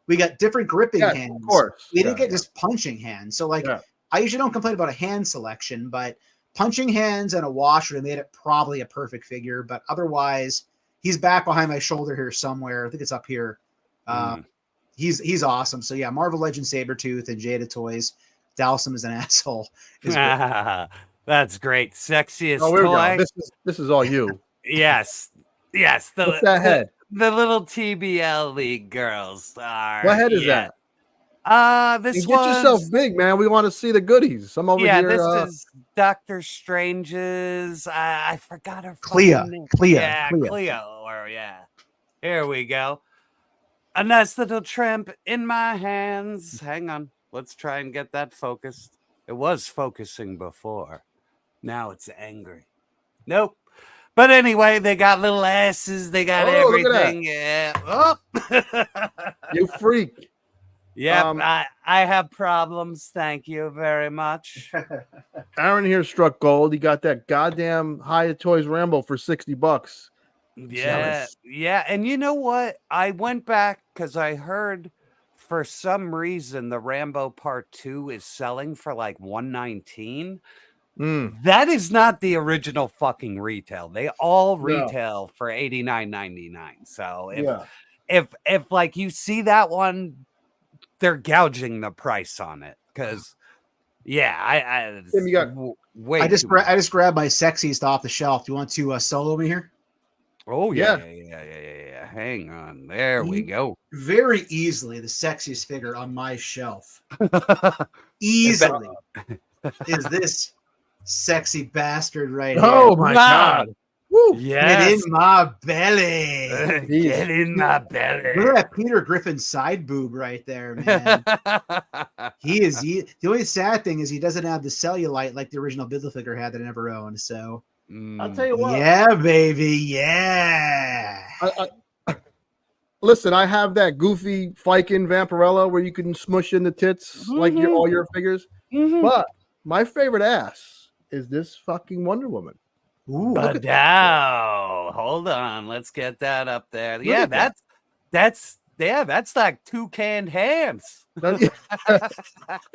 We got different gripping Yes, hands. of course. We didn't get just punching hands. So like, I usually don't complain about a hand selection, but punching hands and a wash would have made it probably a perfect figure. But otherwise, he's back behind my shoulder here somewhere. I think it's up here. He's awesome. So yeah, Marvel Legends Sabretooth and Jada Toys. Dalsum is an asshole. That's great. Sexiest toy. toy. This is all you. Yes. What's that head? The little TBL League girls are. What head is that? This Get yourself big, man. We want to see the goodies. I'm over here. This is Doctor Strange's. I forgot her Clea. name. Cleo. Here we go. A nice little tramp in my hands. Hang on. Let's try and get that focused. It was focusing before. Now it's angry. Nope. But anyway, they got little asses. They got everything. Yeah. Oh. You freak. Yeah, I have problems. Thank you very much. Aaron here struck gold. He got that goddamn Hyatt Toys Rambo for $60. Yeah. And you know what? I went back because I heard for some reason the Rambo Part 2 is selling for like $119. That is not the original fucking retail. They all retail for $89.99. So if like you see that one, they're gouging the price on it because I just grabbed my sexiest off the shelf. Do you want to solo me here? Oh yeah. Hang on, there we go. Very easily the sexiest figure on my shelf. Easily is this sexy bastard right here. Oh my god! Woo. Yes. Get in my belly. Get in my belly. Look at that Peter Griffin side boob right there, man. The only sad thing is he doesn't have the cellulite like the original Build-A-Figure had that I never owned. So I'll tell you what. Yeah, baby. Yeah. Listen, I have that goofy Fiken Vampirella where you can smush in the tits like all your figures. But my favorite ass is this fucking Wonder Woman. Ooh, hold on, let's get that up there. That's like two canned hams. It's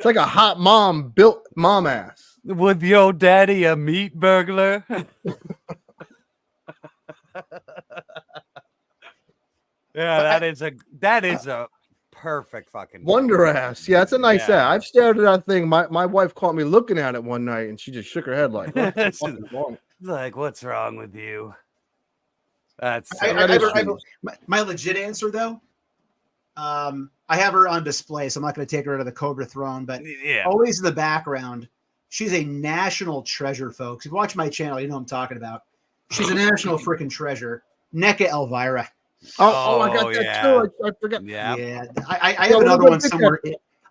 like a hot mom built mom ass. With your daddy a meat burglar. That is a perfect fucking Wonder ass. Yeah, it's a nice ass. I've stared at that thing. My wife caught me looking at it one night and she just shook her head like, what the fuck is wrong? Like, what's wrong with you? That's my legit answer though. I have her on display, so I'm not going to take her out of the Cobra throne, but always in the background. She's a national treasure, folks. If you watch my channel, you know what I'm talking about. She's a national freaking treasure. NECA Elvira. Oh, I got that too. I forgot. Yeah. I have another one somewhere.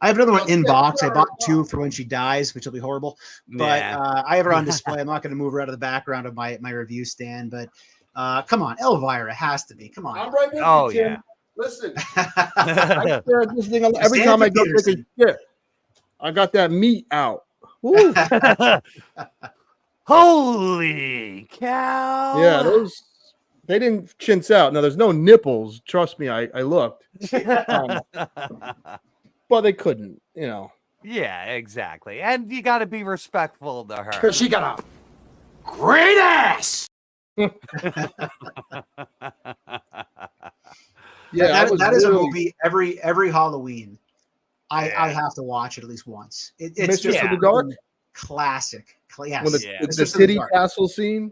I have another one in box. I bought two for when she dies, which will be horrible. But I have her on display. I'm not going to move her out of the background of my review stand. But come on, Elvira has to be. Come on. I'm right with you, Tim. Listen, I stare at this thing every time I go take a shit. I got that meat out. Holy cow! Yeah, they didn't chintz out. Now there's no nipples. Trust me, I looked. But they couldn't, you know. Yeah, exactly. And you got to be respectful to her. Because she got a great ass. That is a movie every Halloween. I have to watch it at least once. It's just in the Dark? Classic. Yes. When the city castle scene.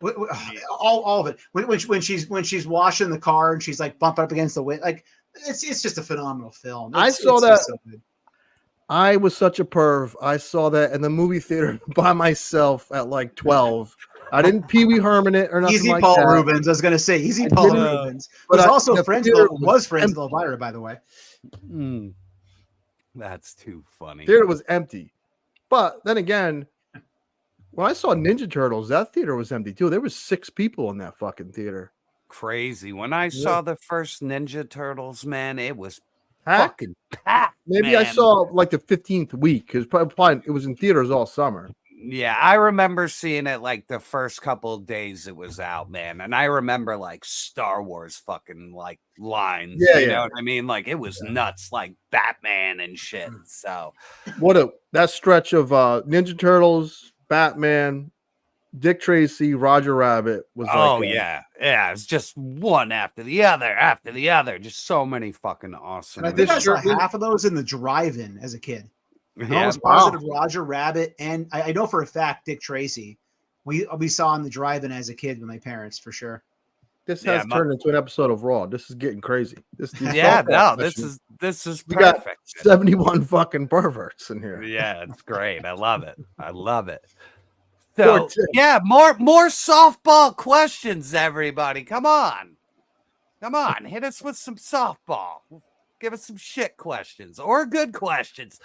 All of it. When she's washing the car and she's like bumping up against the wind, like it's just a phenomenal film. I saw that. So I was such a perv. I saw that in the movie theater by myself at like 12. I didn't Pee Wee Herman it or nothing Easy like Paul that. Rubens. I was going to say Easy Paul Rubens. But also friends with Elvira, by the way. That's too funny. Theater was empty. But then again, when I saw Ninja Turtles, that theater was empty too. There was 6 people in that fucking theater. Crazy. When I saw the first Ninja Turtles, man, it was fucking packed. Maybe I saw like the 15th week because probably it was in theaters all summer. Yeah, I remember seeing it like the first couple of days it was out, man. And I remember like Star Wars fucking like lines. Yeah, You yeah. know what I mean? Like it was nuts, like Batman and shit. So That stretch of Ninja Turtles, Batman, Dick Tracy, Roger Rabbit was like yeah. It's just one after the other. Just so many fucking awesome. And I think I saw shirt- half of those in the drive-in as a kid. I Yeah, was positive Roger Rabbit, and I know for a fact Dick Tracy. We saw in the drive-in as a kid with my parents for sure. This has turned into an episode of Raw. This is getting crazy. This is we got perfect. 71 fucking perverts in here. Yeah, it's great. I love it. So yeah, more softball questions, everybody. Come on, hit us with some softball. Give us some shit questions or good questions.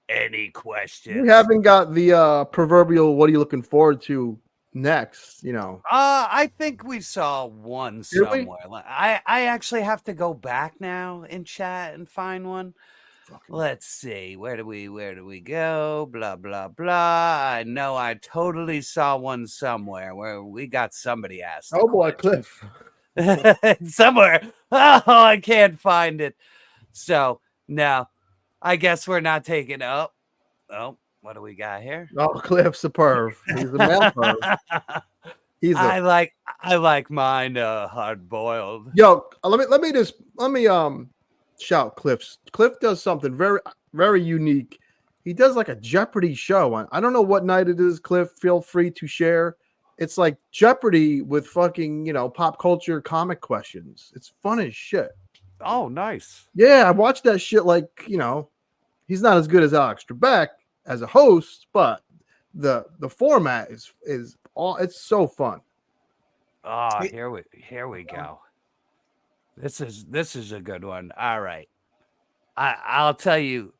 Any questions? We haven't got the proverbial what are you looking forward to next, you know. I think we saw one somewhere. I actually have to go back now in chat and find one. Let's see. Where do we go? Blah blah blah. I know I totally saw one somewhere where we got somebody asked. Oh boy, Cliff. Somewhere. Oh, I can't find it. So no, I guess we're not taking up. Oh, what do we got here? Oh, Cliff's a perv. He's a man perv. I like mine hard boiled. Yo, let me shout Cliff's. Cliff does something very, very unique. He does like a Jeopardy show. I don't know what night it is, Cliff. Feel free to share. It's like Jeopardy with fucking, you know, pop culture comic questions. It's fun as shit. Oh, nice. Yeah, I watched that shit. Like, you know, he's not as good as Alex Trebek as a host, but the format is all. It's so fun. Oh, here we go. This is a good one. All right. I'll tell you,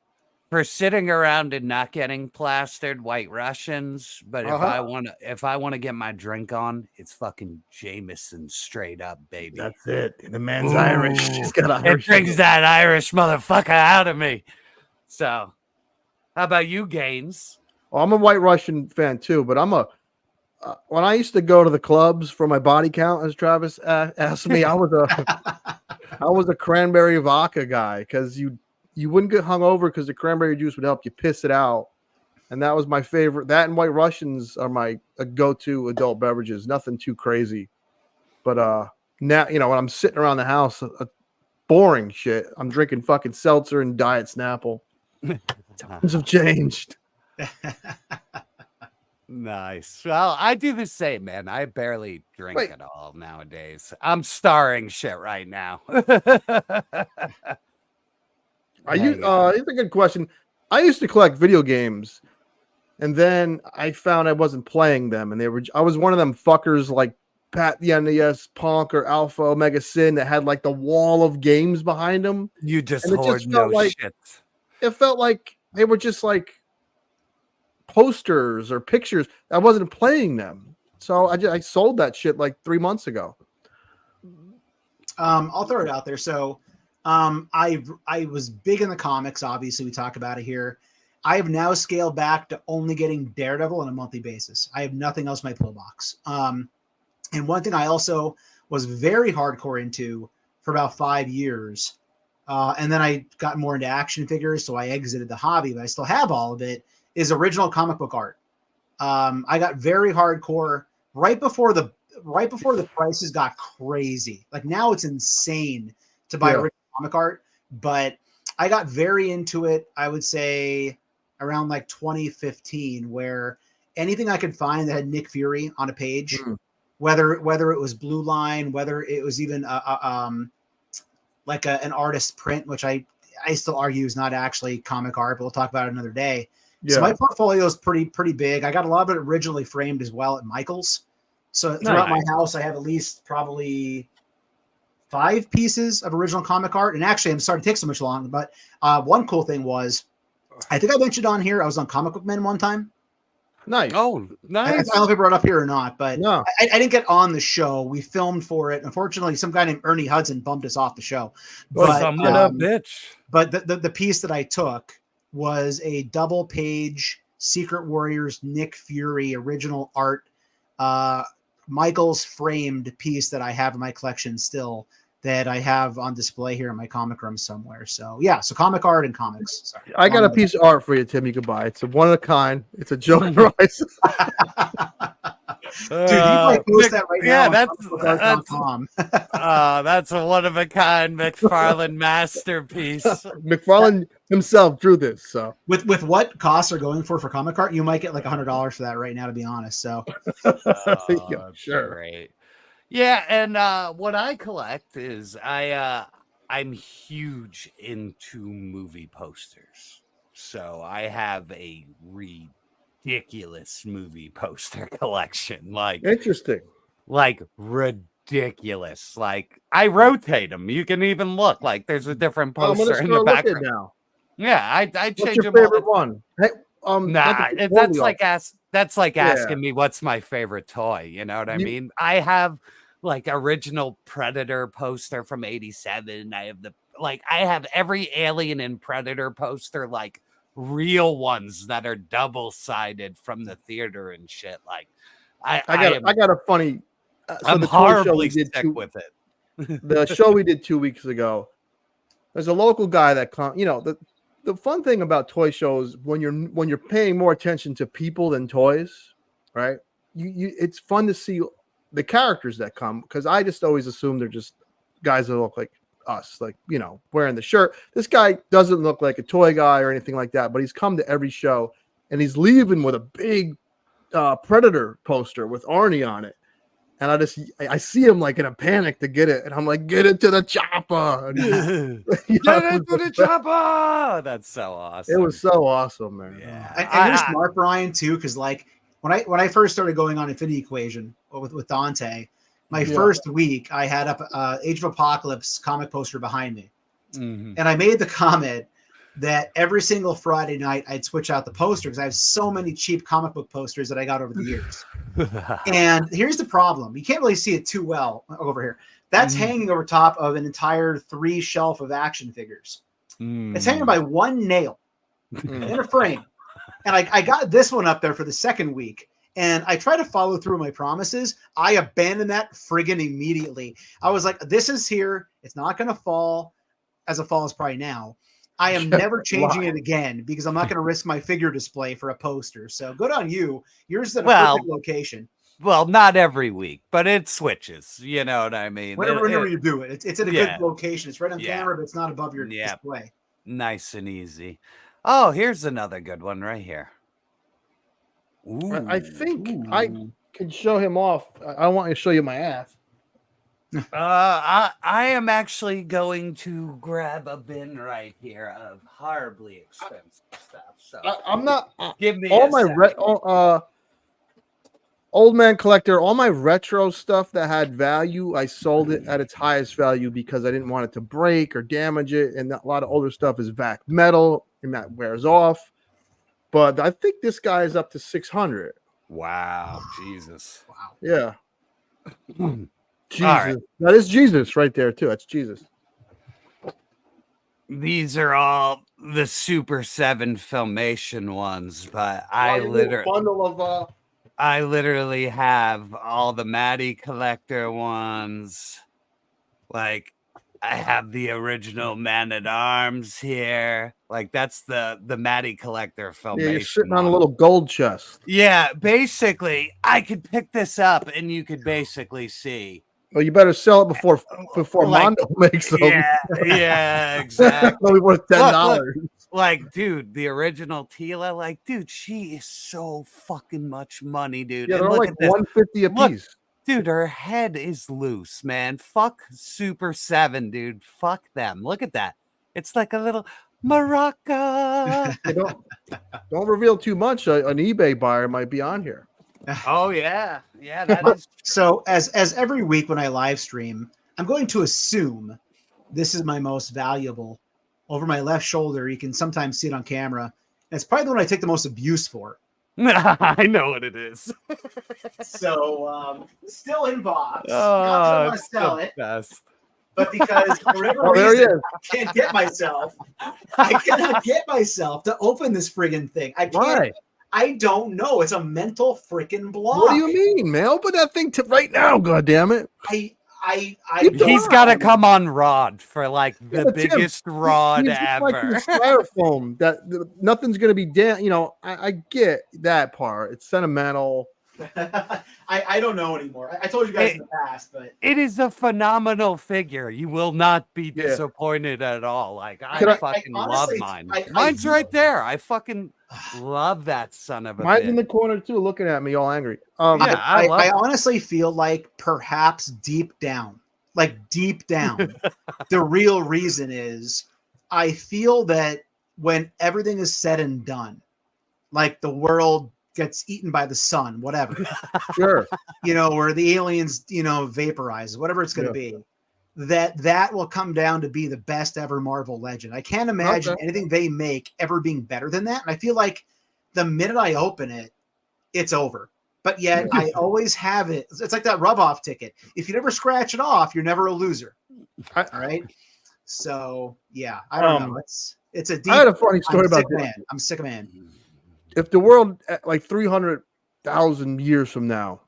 for sitting around and not getting plastered, White Russians. But if I want to get my drink on, it's fucking Jameson straight up, baby. That's it. The man's Irish. He's got Irish. It brings that Irish motherfucker out of me. So, how about you, Gaines? Well, I'm a White Russian fan too, but I'm when I used to go to the clubs for my body count, as Travis asked me, I was a cranberry vodka guy because you wouldn't get hungover because the cranberry juice would help you piss it out, and that was my favorite. That and White Russians are my go-to adult beverages. Nothing too crazy, but now you know when I'm sitting around the house, boring shit. I'm drinking fucking seltzer and Diet Snapple. Times have changed. Nice. Well, I do the same, man. I barely drink at all nowadays. I'm starring shit right now. It's a good question. I used to collect video games, and then I found I wasn't playing them, and I was one of them fuckers like Pat the NES Punk or Alpha Omega Sin that had like the wall of games behind them. You just hoard no shit. It felt like they were just like posters or pictures. I wasn't playing them, so I sold that shit like 3 months ago. I'll throw it out there. So I was big in the comics. Obviously, we talk about it here. I have now scaled back to only getting Daredevil on a monthly basis. I have nothing else in my pull box. And one thing I also was very hardcore into for about 5 years, and then I got more into action figures, so I exited the hobby, but I still have all of it, is original comic book art. I got very hardcore right before the prices got crazy. Like now it's insane to buy original comic art, but I got very into it, I would say around like 2015, where anything I could find that had Nick Fury on a page, whether it was Blue Line, whether it was even like an artist print, which I still argue is not actually comic art, but we'll talk about it another day. Yeah. So my portfolio is pretty big. I got a lot of it originally framed as well at Michael's. So throughout my house, I have at least probably 5 pieces of original comic art. And actually, I'm sorry to take so much long, but one cool thing was, I think I mentioned on here, I was on Comic Book Men one time. Nice. Oh, nice. I don't know if I brought it up here or not, but no. I didn't get on the show. We filmed for it. Unfortunately, some guy named Ernie Hudson bumped us off the show. But bitch. But the piece that I took was a double page Secret Warriors Nick Fury original art Michael's framed piece that I have in my collection still that I have on display here in my comic room somewhere. So yeah, so comic art and comics. Sorry. I got a piece of art for you, Tim. You can buy it. It's a one of a kind. It's a Joker Rise. Dude, you might post that right now. Yeah, that's a one of a kind McFarlane masterpiece. McFarlane himself drew this. So with what costs are going for comic art, you might get like $100 for that right now, to be honest. So yeah, sure. Great. Yeah, and what I collect is I'm huge into movie posters. So I have a ridiculous movie poster collection. Like interesting. Like ridiculous. Like I rotate them. You can even look like there's a different poster in the background. Now. Yeah, I change What's your them favorite one? Hey, that's like asking me what's my favorite toy. You know what I mean? I have like original Predator poster from '87. I have every Alien and Predator poster, like real ones that are double-sided from the theater and shit. Like I got a funny. I'm horribly sick with it. The show we did 2 weeks ago. There's a local guy that the fun thing about toy shows when you're paying more attention to people than toys, right? It's fun to see the characters that come, because I just always assume they're just guys that look like us, like, wearing the shirt. This guy doesn't look like a toy guy or anything like that, but he's come to every show and he's leaving with a big Predator poster with Arnie on it. And I see him like in a panic to get it, and I'm like, get it to the chopper. Get it to the chopper. That's so awesome. It was so awesome, man. Yeah. And you're smart, Brian, too, because like when I first started going on Infinity Equation with Dante, my first week I had up Age of Apocalypse comic poster behind me. Mm-hmm. And I made the comment that every single Friday night I'd switch out the poster because I have so many cheap comic book posters that I got over the years. And here's the problem. You can't really see it too well over here. That's hanging over top of an entire 3 shelf of action figures. It's hanging by one nail in a frame. And I got this one up there for the second week. And I try to follow through my promises. I abandoned that friggin' immediately. I was like, this is here. It's not going to fall as it falls probably now. I am never changing it again because I'm not going to risk my figure display for a poster. So good on you. Yours is at a perfect location. Well, not every week, but it switches. You know what I mean? Whenever you do it. It's at a good location. It's right on camera, but it's not above your display. Nice and easy. Oh, here's another good one right here. Ooh, I think I can show him off. I want to show you my ass. I am actually going to grab a bin right here of horribly expensive stuff. So I'm not. Give me all my old man collector. All my retro stuff that had value, I sold it at its highest value because I didn't want it to break or damage it. And a lot of older stuff is vac metal and that wears off. But I think this guy is up to 600. Wow, Jesus! Wow, yeah. Jesus. Right. That is Jesus right there too. That's Jesus. These are all the Super 7 Filmation ones, but I literally have all the Matty Collector ones. Like I have the original Man at Arms here. Like that's the Matty Collector Filmation. Yeah, you're sitting on a little gold chest. Yeah, basically, I could pick this up and you could basically see. Well, you better sell it before like, Mondo makes them. Yeah, exactly. Only worth $10. Like, dude, the original Tila, like, dude, she is so fucking much money, dude. Yeah, they're like $150 a piece. Dude, her head is loose, man. Fuck Super 7, dude. Fuck them. Look at that. It's like a little maraca. Don't reveal too much. An eBay buyer might be on here. Oh yeah, that is. So as every week when I live stream, I'm going to assume this is my most valuable. Over my left shoulder, you can sometimes see it on camera. And it's probably the one I take the most abuse for. I know what it is. So still in box. Oh, not want to sell it, best. but because for whatever reason I can't get myself. I cannot get myself to open this friggin' thing. I can't. Why? I don't know. It's a mental freaking block. What do you mean, man? Open that thing to right now, goddammit. He's got to come on Rod for like the biggest Rod he's ever. Like the styrofoam nothing's gonna be damn. You know, I get that part. It's sentimental. I don't know anymore. I told you guys in the past, but it is a phenomenal figure. You will not be disappointed at all. Like I fucking honestly, love mine. Mine's right there. I fucking love that son of a Mine's bitch. in the corner too, looking at me all angry. I honestly feel like perhaps deep down, the real reason is I feel that when everything is said and done, like the world gets eaten by the sun, whatever. Sure. You know, or the aliens, you know, vaporize, whatever it's going to be, that will come down to be the best ever Marvel Legend. I can't imagine anything they make ever being better than that. And I feel like the minute I open it, it's over. But yet I always have it. It's like that rub-off ticket. If you never scratch it off, you're never a loser. All right. So yeah, I don't know. It's a deep. I had a funny story about this. I'm sick of man. If the world, like 300,000 years from now,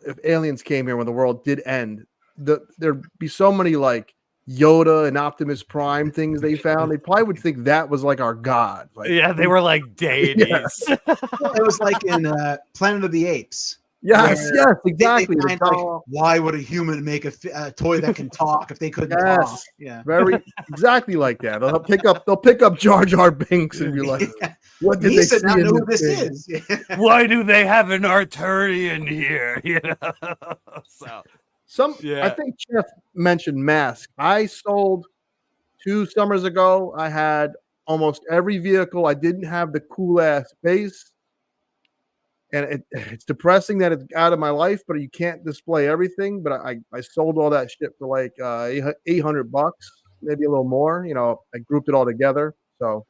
if aliens came here when the world did end, there'd be so many like Yoda and Optimus Prime things they found. They probably would think that was like our god. Like, yeah, they were like deities. Yeah. It was like in Planet of the Apes. Yes, exactly. They find, like, why would a human make a toy that can talk if they couldn't talk? Yeah, very exactly like that. They'll pick up Jar Jar Binks and be like, "What did they see not know in who this is? Why do they have an Arturian here?" You know, I think Jeff mentioned Mask. I sold 2 summers ago. I had almost every vehicle. I didn't have the cool ass base. And it's depressing that it's out of my life, but you can't display everything. But I sold all that shit for like $800, maybe a little more. You know, I grouped it all together. So,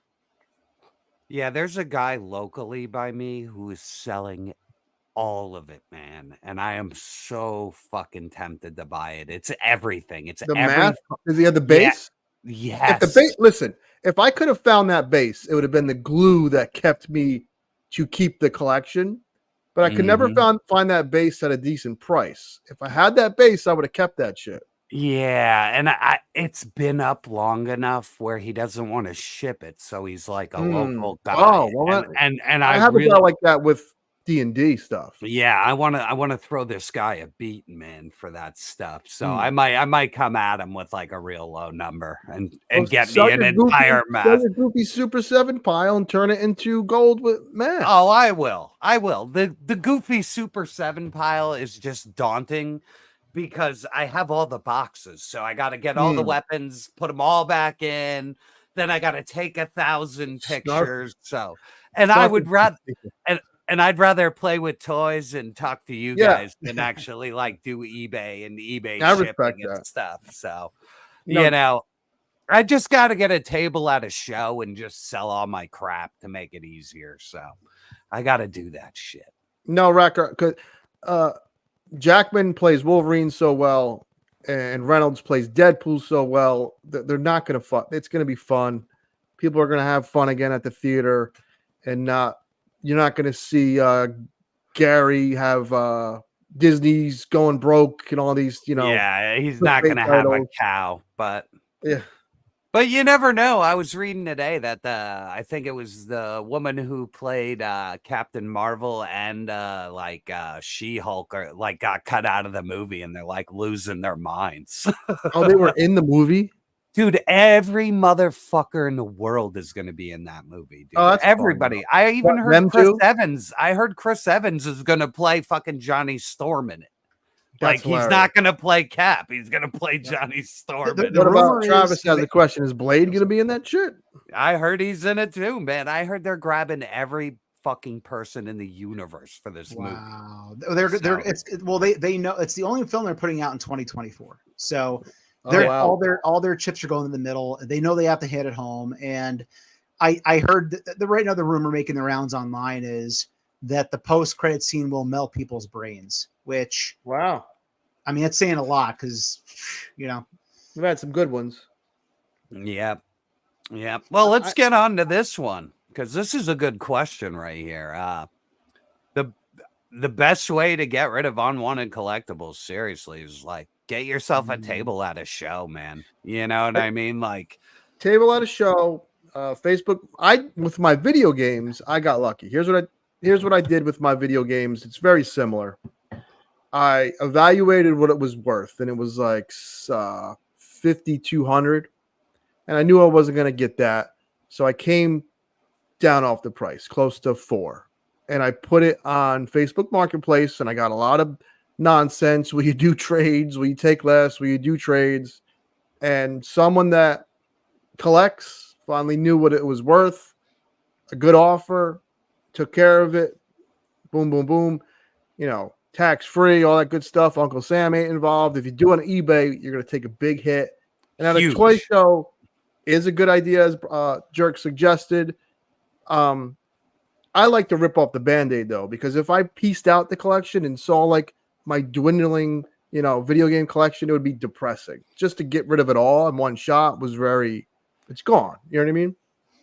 yeah, there's a guy locally by me who is selling all of it, man, and I am so fucking tempted to buy it. It's everything. It's the math. Does he have the base? Yeah. Yes. If the base, listen, if I could have found that base, it would have been the glue that kept me to keep the collection. But I could never find that base at a decent price. If I had that base, I would have kept that shit. Yeah, and it's been up long enough where he doesn't want to ship it, so he's like a local guy. Oh, well, and I have a guy like that with D&D stuff. Yeah, I want to throw this guy a beating, man, for that stuff. So I might come at him with like a real low number and get me an entire map. Sell your goofy Super 7 pile and turn it into gold with math. Oh, I will. The goofy Super 7 pile is just daunting because I have all the boxes. So I got to get all the weapons, put them all back in. Then I got to take 1,000 pictures. I would rather and I'd rather play with toys and talk to you guys than actually like do eBay and eBay shipping and stuff. So, you know, I just got to get a table at a show and just sell all my crap to make it easier. So I got to do that shit. No, Racker, because Jackman plays Wolverine so well and Reynolds plays Deadpool so well. They're not going to it's going to be fun. People are going to have fun again at the theater and you're not going to see Gary have Disney's going broke and all these, you know. Yeah, he's not going to have a cow, but yeah. But you never know. I was reading today that I think it was the woman who played Captain Marvel and She-Hulk got cut out of the movie and they're like losing their minds. Oh, they were in the movie? Dude, every motherfucker in the world is going to be in that movie, dude. Oh, that's everybody. Fun, I even heard Chris Evans. I heard Chris Evans is going to play fucking Johnny Storm in it. That's hilarious. He's not going to play Cap. He's going to play Johnny Storm. What about Travis has a question? Is Blade going to be in that shit? I heard he's in it too, man. I heard they're grabbing every fucking person in the universe for this movie. Wow. They know it's the only film they're putting out in 2024. So all their chips are going in the middle. They know they have to hit it home. And I heard right now the rumor making the rounds online is that the post-credit scene will melt people's brains, which I mean, it's saying a lot because, you know, we've had some good ones. Yeah. Well, let's get on to this one. because this is a good question right here. The best way to get rid of unwanted collectibles, seriously, is like get yourself a table at a show, man. You know what I mean? Like Table at a show, Facebook. With my video games, I got lucky. Here's what I did with my video games. It's very similar. I evaluated what it was worth, and it was like $5,200, and I knew I wasn't going to get that, so I came down off the price, close to $4,000, and I put it on Facebook Marketplace, and I got a lot of nonsense. Will you do trades? Will you take less? Will you do trades? And someone that collects finally knew what it was worth, a good offer, took care of it. Boom, boom, boom. You know, tax-free, all that good stuff. Uncle Sam ain't involved. If you do on eBay, you're going to take a big hit. And at a toy show is a good idea, as Jerk suggested. I like to rip off the Band-Aid, though, because if I pieced out the collection and saw, like, my dwindling, video game collection, it would be depressing. Just to get rid of it all in one shot was it's gone. You know what I mean?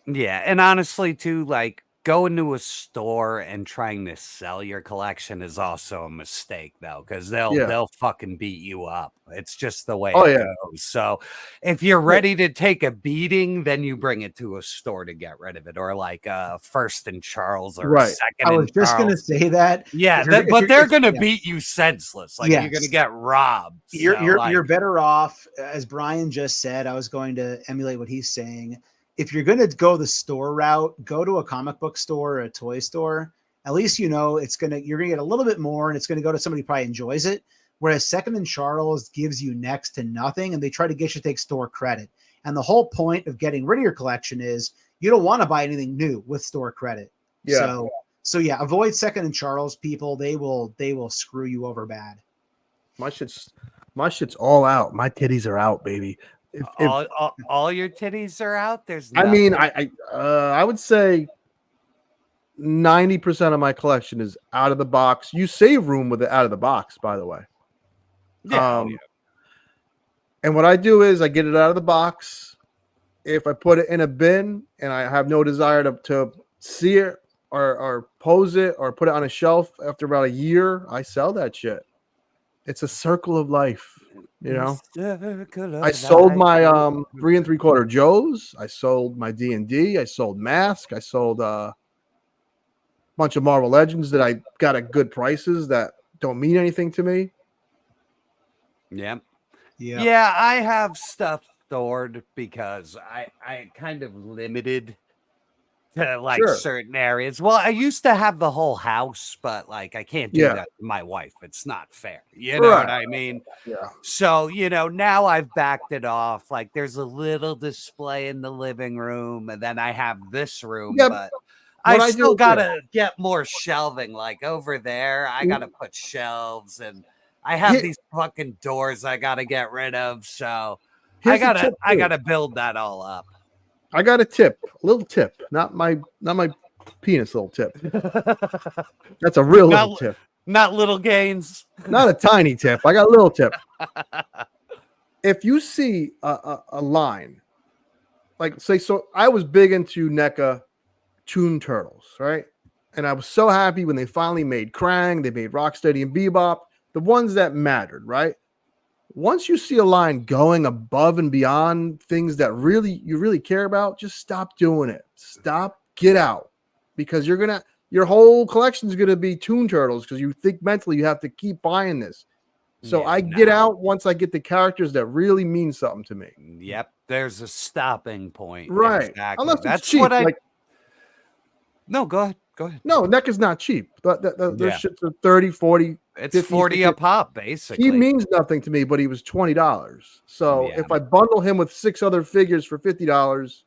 Yeah, and honestly, too, like, going to a store and trying to sell your collection is also a mistake, though, because they'll fucking beat you up. It's just the way it goes. So if you're ready to take a beating, then you bring it to a store to get rid of it, or like First and Charles or Second and Charles. I was just gonna say that. Yeah, but they're gonna beat you senseless. Like you're gonna get robbed. You're better off, as Brian just said. I was going to emulate what he's saying. If you're going to go the store route, go to a comic book store or a toy store. At least you're going to get a little bit more, and it's going to go to somebody who probably enjoys it. Whereas Second and Charles gives you next to nothing, and they try to get you to take store credit. And the whole point of getting rid of your collection is you don't want to buy anything new with store credit. Yeah. So yeah, avoid Second and Charles, people. They will screw you over bad. My shit's all out. My titties are out, baby. All your titties are out. There's nothing. I mean, I would say 90% of my collection is out of the box. You save room with it out of the box, by the way. And what I do is I get it out of the box. If I put it in a bin and I have no desire to see it or pose it or put it on a shelf after about a year, I sell that shit. It's a circle of life. I sold my 3 3/4 Joes. I sold my D&D. I sold Mask. I sold a bunch of Marvel Legends that I got at good prices that don't mean anything to me. Yeah. I have stuff stored because I kind of limited to certain areas. Well, I used to have the whole house, but like I can't do that to my wife. It's not fair. You know what I mean? Yeah. So, now I've backed it off. Like there's a little display in the living room, and then I have this room, but I still gotta get more shelving. Like over there, I gotta put shelves, and I have these fucking doors I gotta get rid of. So I gotta build that all up. I got a little tip, not my penis little tip. That's a real little tip. Not little gains. Not a tiny tip. I got a little tip. If you see a line, like so I was big into NECA Toon Turtles, right? And I was so happy when they finally made Krang, they made Rocksteady and Bebop, the ones that mattered, right? Once you see a line going above and beyond things that you really care about, just stop doing it. Get out, because your whole collection is gonna be Toon Turtles because you think mentally you have to keep buying this. So get out once I get the characters that really mean something to me. Yep, there's a stopping point, right? Exactly. Unless that's it's cheap. what No, go ahead. No, NECA's not cheap. Those shits are 30, 40. It's 40 a pop, basically. He means nothing to me, but he was $20. So if I bundle him with 6 other figures for $50,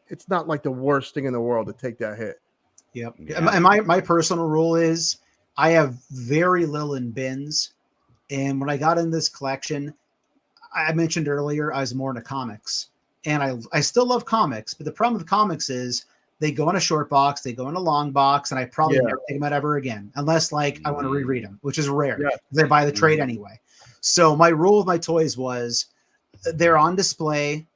it's not like the worst thing in the world to take that hit. Yep. Yeah. And my personal rule is I have very little in bins. And when I got in this collection, I mentioned earlier, I was more into comics. And I still love comics, but the problem with comics is they go in a short box, they go in a long box, and I probably never take them out ever again, unless I want to reread them, which is rare. Yeah. They buy the trade anyway. So my rule with my toys was they're on display.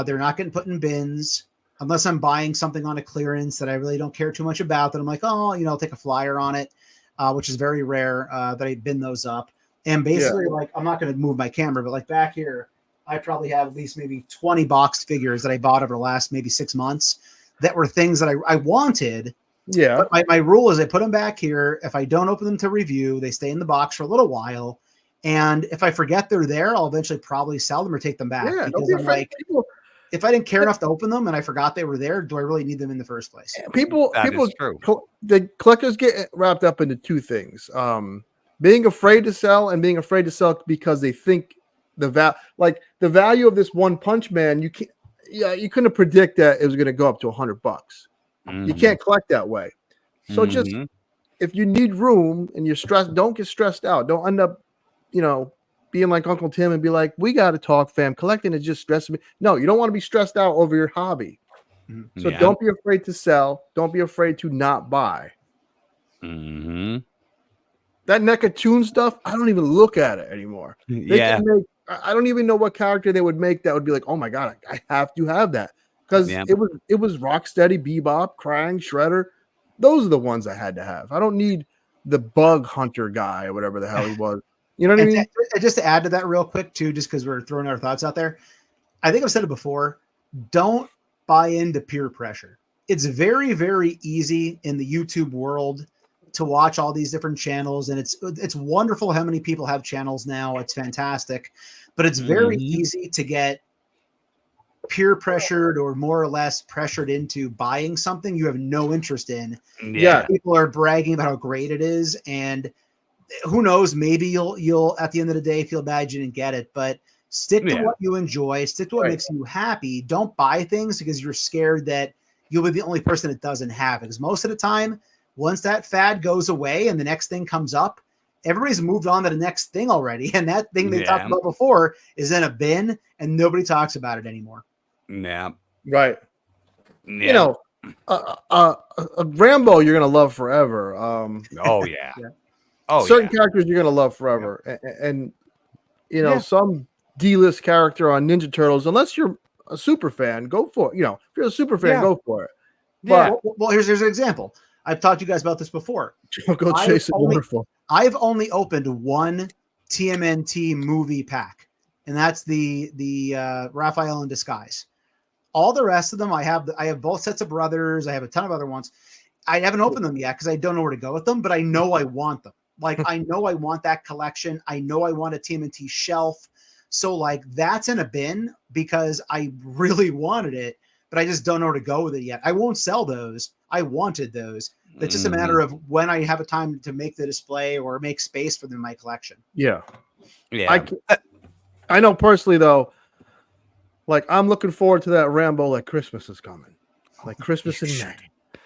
They're not getting put in bins unless I'm buying something on a clearance that I really don't care too much about, then I'm like, oh, I'll take a flyer on it, which is very rare that I bin those up. And basically, like, I'm not going to move my camera, but like back here, I probably have at least maybe 20 boxed figures that I bought over the last maybe 6 months that were things that I wanted. Yeah. But my rule is I put them back here. If I don't open them to review, they stay in the box for a little while. And if I forget they're there, I'll eventually probably sell them or take them back. Yeah, because I'm like, if I didn't care enough to open them and I forgot they were there, do I really need them in the first place? The collectors get wrapped up into two things: being afraid to sell and being afraid to sell because they think the value of this One Punch Man. You couldn't predict that it was going to go up to $100. Mm-hmm. You can't collect that way. So just if you need room and you're stressed, don't get stressed out. Don't end up, being like Uncle Tim and be like, we got to talk, fam. Collecting is just stressing me. No, you don't want to be stressed out over your hobby. So don't be afraid to sell. Don't be afraid to not buy. Mm-hmm. That NECA Toon stuff, I don't even look at it anymore. I don't even know what character they would make that would be like, oh my God, I have to have that. Because it was Rocksteady, Bebop, Krang, Shredder. Those are the ones I had to have. I don't need the Bug Hunter guy or whatever the hell he was. You know what I mean? Just to add to that real quick, too, just because we're throwing our thoughts out there. I think I've said it before. Don't buy into peer pressure. It's very, very easy in the YouTube world to watch all these different channels. And it's wonderful how many people have channels now. It's fantastic. But it's very easy to get peer pressured or more or less pressured into buying something you have no interest in. Yeah. People are bragging about how great it is. And who knows, maybe you'll at the end of the day feel bad you didn't get it, but stick to what you enjoy, stick to what makes you happy. Don't buy things because you're scared that you'll be the only person that doesn't have it. Because most of the time, once that fad goes away and the next thing comes up, everybody's moved on to the next thing already. And that thing they talked about before is in a bin and nobody talks about it anymore. Yeah. Right. Yeah. A Rambo you're gonna love forever. Oh yeah. Certain characters you're gonna love forever, and some D-list character on Ninja Turtles. Unless you're a super fan, go for it. If you're a super fan, go for it. But well, here's an example. I've talked to you guys about this before. Go chase it. Wonderful. I've only opened one TMNT movie pack, and that's the Raphael in Disguise. All the rest of them, I have both sets of Brothers. I have a ton of other ones. I haven't opened them yet because I don't know where to go with them, but I know I want them. Like, I know I want that collection. I know I want a TMNT shelf. So, like, that's in a bin because I really wanted it, but I just don't know where to go with it yet. I won't sell those. I wanted those. It's just a matter of when I have a time to make the display or make space for them in my collection. Yeah. I know personally, though, like, I'm looking forward to that Rambo like Christmas is coming. Like Christmas in May.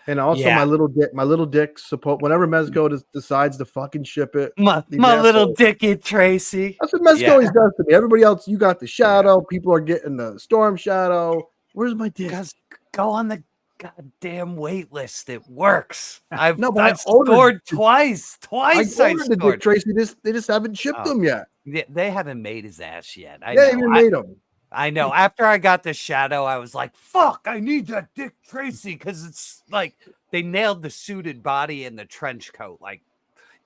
And also my little dick support whenever Mezco decides to fucking ship it. My little dicky Tracy. That's what Mezco always does to me. Everybody else, you got the shadow. People are getting the storm shadow. Where's my dick? Because go on the goddamn wait list. It works. I've scored twice. I ordered the Dick Tracy. They just haven't shipped them yet. They haven't made his ass yet. They haven't made them. I know. After I got the shadow, I was like, fuck, I need that Dick Tracy because it's like they nailed the suited body and the trench coat, like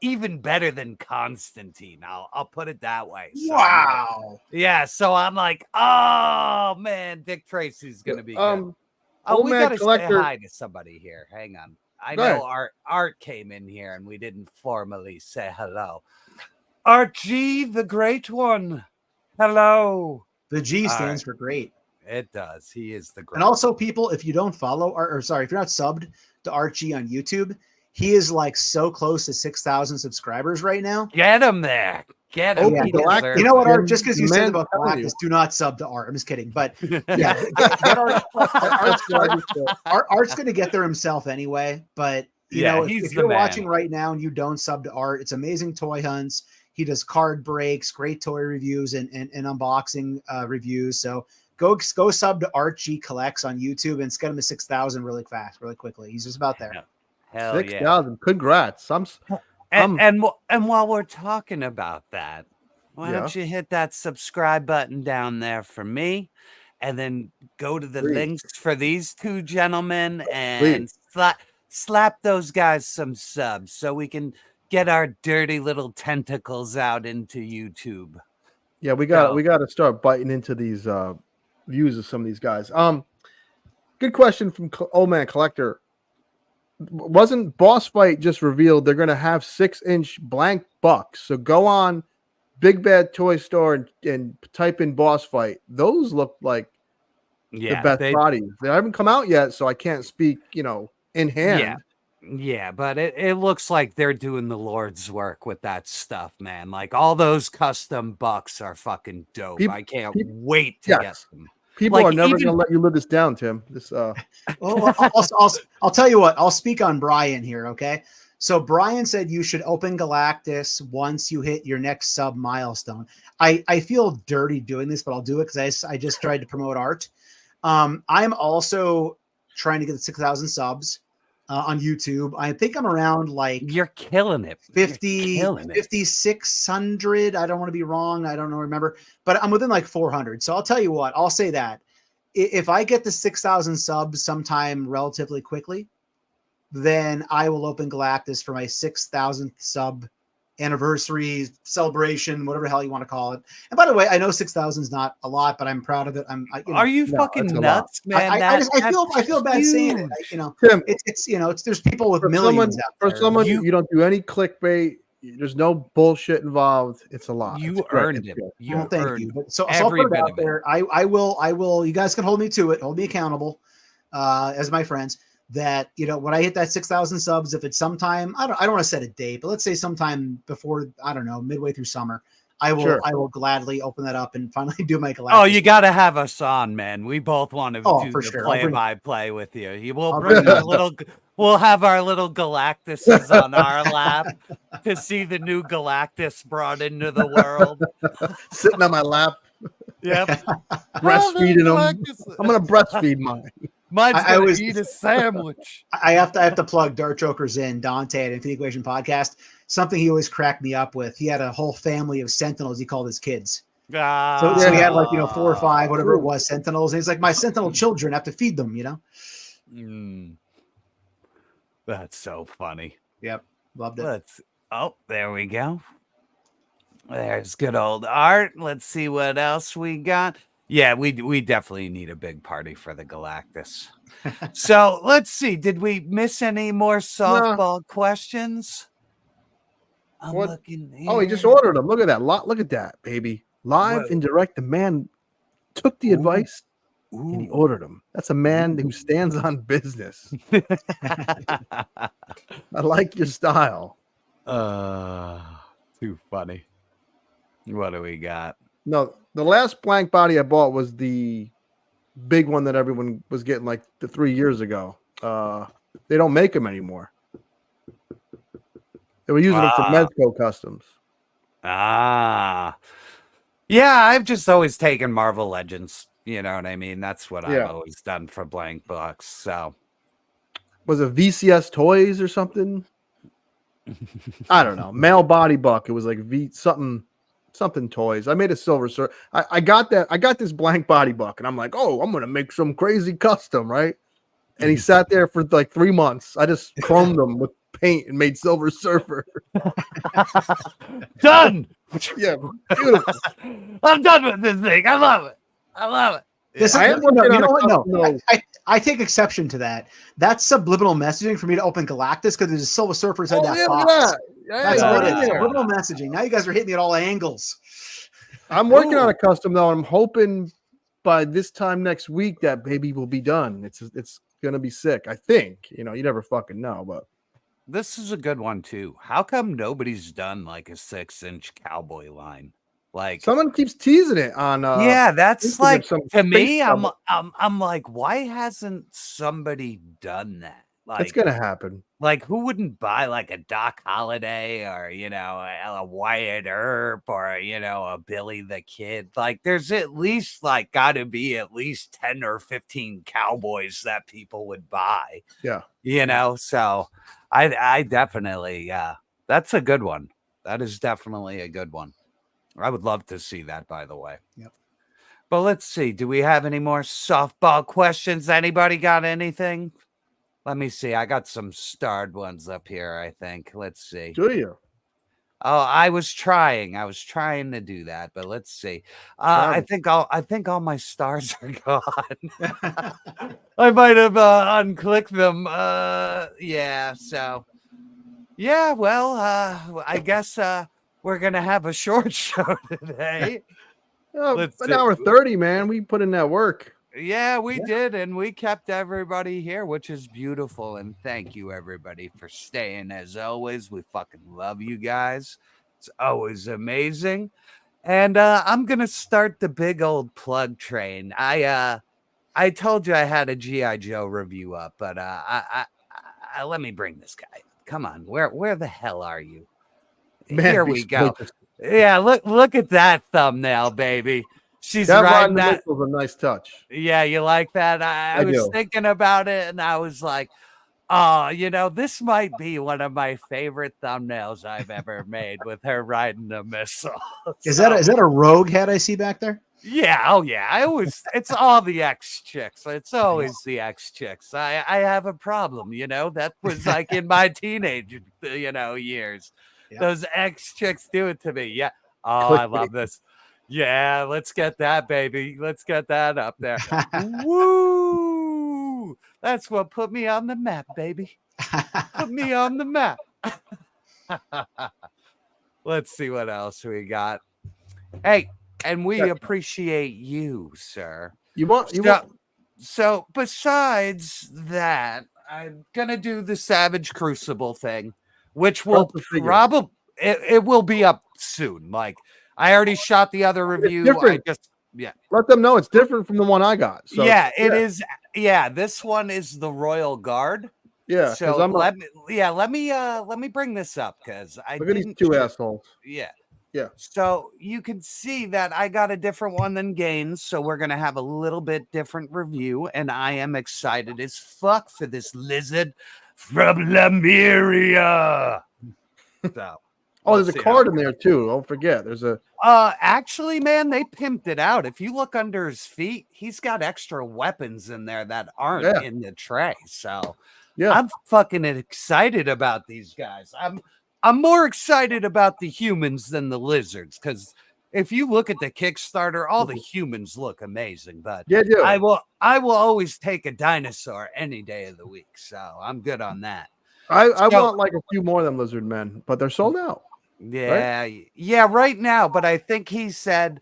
even better than Constantine. I'll put it that way. So wow. So I'm like, oh man, Dick Tracy's gonna be good. We gotta say hi to somebody here. Hang on. I know Art came in here and we didn't formally say hello. Archie, the great one. Hello. The G stands for great. It does. He is the great. And also, people, if you don't follow, if you're not subbed to Archie on YouTube, he is like so close to 6,000 subscribers right now. Get him there. Get him. Yeah, you know what, Art? Just because you said about Galactus, do not sub to Art. I'm just kidding. But yeah, get Art. Art's going to get there himself anyway. But you know, if you're watching right now and you don't sub to Art, it's amazing toy hunts. He does card breaks, great toy reviews, and unboxing reviews. So go sub to Archie Collects on YouTube and get him to 6,000 really quickly. He's just about there. Hell 6,000. Congrats. And while we're talking about that, why don't you hit that subscribe button down there for me? and then go to the Please. links for these two gentlemen and Please. slap those guys some subs so we can get our dirty little tentacles out into YouTube. Yeah, we got to start biting into these views of some of these guys. Good question from Old Man Collector. Wasn't Boss Fight just revealed they're going to have 6-inch blank bucks? So go on Big Bad Toy Store and type in Boss Fight. Those look like the best bodies. They haven't come out yet, so I can't speak, in hand. Yeah, but it looks like they're doing the Lord's work with that stuff, man. Like all those custom bucks are fucking dope. I can't wait to get them. People are never going to let you live this down, Tim. This I'll tell you what. I'll speak on Brian here, okay? So Brian said you should open Galactus once you hit your next sub milestone. I feel dirty doing this, but I'll do it because I just tried to promote art. I'm also trying to get the 6,000 subs on YouTube. I think I'm around like you're killing it. 5,600. I don't want to be wrong. I don't remember, but I'm within like 400. So I'll tell you what, I'll say that if I get the 6,000 subs sometime relatively quickly, then I will open Galactus for my 6,000th sub anniversary celebration, whatever the hell you want to call it. And by the way, I know 6,000 is not a lot, but I'm proud of it. Are you fucking nuts, man? I feel bad saying it. Tim, it's there's people with millions out there. For someone, you don't do any clickbait. There's no bullshit involved. It's a lot. You earned it. Thank you. But so I'll put it out there. I will. You guys can hold me to it. Hold me accountable, as my friends. That when I hit that 6,000 subs, if it's sometime, I don't want to set a date, but let's say sometime before, I don't know, midway through summer, I will gladly open that up and finally do my Galactus. Oh, you got to have us on, man. We both want to do the play-by-play with you. We'll have our little Galactuses on our lap to see the new Galactus brought into the world. Sitting on my lap. Yep. Breastfeeding them. I'm going to breastfeed mine. Mine's going to eat a sandwich. I have to plug Dart Joker's in Dante at Infinite Equation Podcast. Something he always cracked me up with. He had a whole family of Sentinels he called his kids. So he had 4 or 5, whatever it was, Sentinels. And he's like, my Sentinel children, I have to feed them, That's so funny. Yep. Loved it. There we go. There's good old art. Let's see what else we got. Yeah, we definitely need a big party for the Galactus. So let's see. Did we miss any more softball questions? I'm looking here. Oh, he just ordered them. Look at that. Look at that, baby. Live and direct. The man took the advice and he ordered them. That's a man who stands on business. I like your style. Too funny. What do we got? No, the last blank body I bought was the big one that everyone was getting like 3 years ago. They don't make them anymore. They were using them for Mezco customs. Yeah, I've just always taken Marvel Legends. You know what I mean? That's what I've always done for blank bucks. So, was it VCS Toys or something? I don't know. Male body buck. It was like something toys. I made a silver surfer. I got that. I got this blank body buck, and I'm like, oh, I'm gonna make some crazy custom, right? And he sat there for like 3 months. I just chromed them with paint and made Silver Surfer. Done. Yeah, beautiful. I'm done with this thing. I love it. I take exception to that. That's subliminal messaging for me to open Galactus because there's a Silver Surfer inside that box. That's what it is. Subliminal messaging. Now you guys are hitting me at all angles. I'm working on a custom though. I'm hoping by this time next week that baby will be done. It's gonna be sick. I think. You never fucking know, but this is a good one too. How come nobody's done like a 6-inch cowboy line? Like someone keeps teasing it on. That's Instagram, like to me. I'm like, why hasn't somebody done that? Like, it's gonna happen. Like, who wouldn't buy like a Doc Holliday or a Wyatt Earp or a Billy the Kid? Like, there's at least like got to be at least 10 or 15 cowboys that people would buy. Yeah, So I definitely that's a good one. That is definitely a good one. I would love to see that, by the way. Yep. But let's see. Do we have any more softball questions? Anybody got anything? Let me see. I got some starred ones up here, I think. Let's see. Do you? Oh, I was trying to do that, but let's see. I think all my stars are gone. I might have unclicked them. Yeah, so yeah, well, I guess we're gonna have a short show today. An hour 30, man. We put in that work. Yeah, we did, and we kept everybody here, which is beautiful. And thank you, everybody, for staying. As always, we fucking love you guys. It's always amazing. And I'm gonna start the big old plug train. I told you I had a GI Joe review up, but I let me bring this guy. Come on, where the hell are you? Man, here we go. Yeah, look at that thumbnail, baby. She's riding that. Was a nice touch. Yeah, you like that? I was thinking about it, and I was like, oh, this might be one of my favorite thumbnails I've ever made with her riding the missile. Is that a rogue head I see back there? Yeah, oh yeah. It's all the ex chicks. It's always the ex chicks. I have a problem, that was like in my teenage, years. Yeah. Those ex chicks do it to me. Yeah. Oh, I love this. Yeah, let's get that, baby. Let's get that up there. Woo! That's what put me on the map, baby. Put me on the map. Let's see what else we got. Hey, and we appreciate you, sir. So besides that, I'm gonna do the Savage Crucible thing, which will probably it will be up soon. Like, I already shot the other review. Let them know it's different from the one I got. So, it is. Yeah, this one is the Royal Guard. Yeah. So let me bring this up because look at these two assholes. Yeah. Yeah. So you can see that I got a different one than Gaines. So we're gonna have a little bit different review, and I am excited as fuck for this lizard from Lemuria. So. Oh, there's a card in there too. Don't forget. There's a actually, man, they pimped it out. If you look under his feet, he's got extra weapons in there that aren't in the tray. So yeah, I'm fucking excited about these guys. I'm more excited about the humans than the lizards, because if you look at the Kickstarter, all the humans look amazing. But I will always take a dinosaur any day of the week. So I'm good on that. I want like a few more of them lizard men, but they're sold out. Yeah, right? Yeah, right now. But I think he said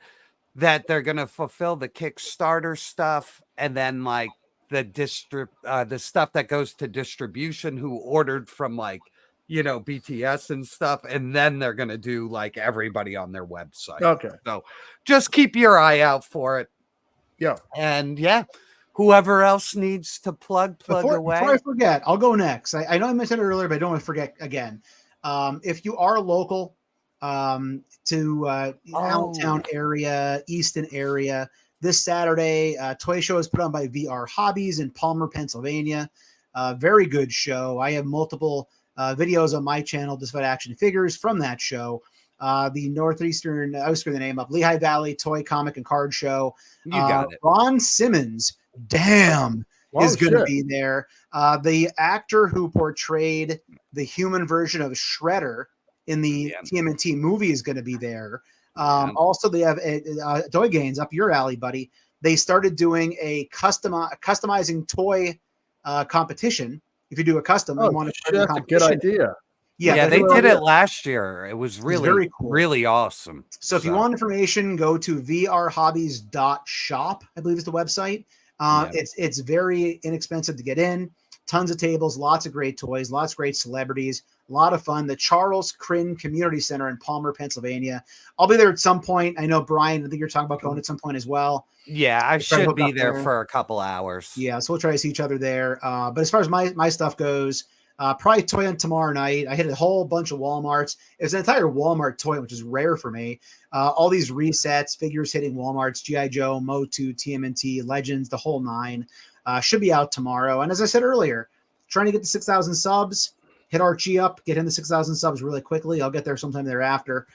that they're gonna fulfill the Kickstarter stuff, and then like the stuff that goes to distribution, who ordered from like BTS and stuff, and then they're gonna do like everybody on their website. Okay, so just keep your eye out for it. Yeah, and whoever else needs to plug away. Before I forget, I'll go next. I know I mentioned it earlier, but I don't want to forget again. If you are local to Allentown area, Easton area, this Saturday, toy show is put on by VR Hobbies in Palmer, Pennsylvania. Very good show. I have multiple videos on my channel, Disavowed Action Figures, from that show. The Northeastern, I was screwing the name up, Lehigh Valley Toy, Comic, and Card Show. You got it. Ron Simmons, is going to be there. The actor who portrayed the human version of Shredder in the TMNT movie is going to be there. Also, they have Toy Gains up your alley, buddy. They started doing a customizing toy competition. If you do a custom, you want to that's a good idea. Yeah, they did it last year. It was really, very cool. Really awesome. So if you want information, go to vrhobbies.shop, I believe is the website. It's very inexpensive to get in. Tons of tables, lots of great toys, lots of great celebrities, a lot of fun. The Charles Crin Community Center in Palmer, Pennsylvania. I'll be there at some point. I know, Brian, I think you're talking about going at some point as well. Yeah, I should be there for a couple hours. Yeah, so we'll try to see each other there. But as far as my stuff goes, probably Toy Hunt tomorrow night. I hit a whole bunch of Walmarts. It was an entire Walmart toy, which is rare for me. All these resets, figures hitting Walmarts, G.I. Joe, Motu, TMNT, Legends, the whole nine. Should be out tomorrow. And as I said earlier, trying to get to 6,000 subs, hit Archie up, get him to 6,000 subs really quickly. I'll get there sometime thereafter.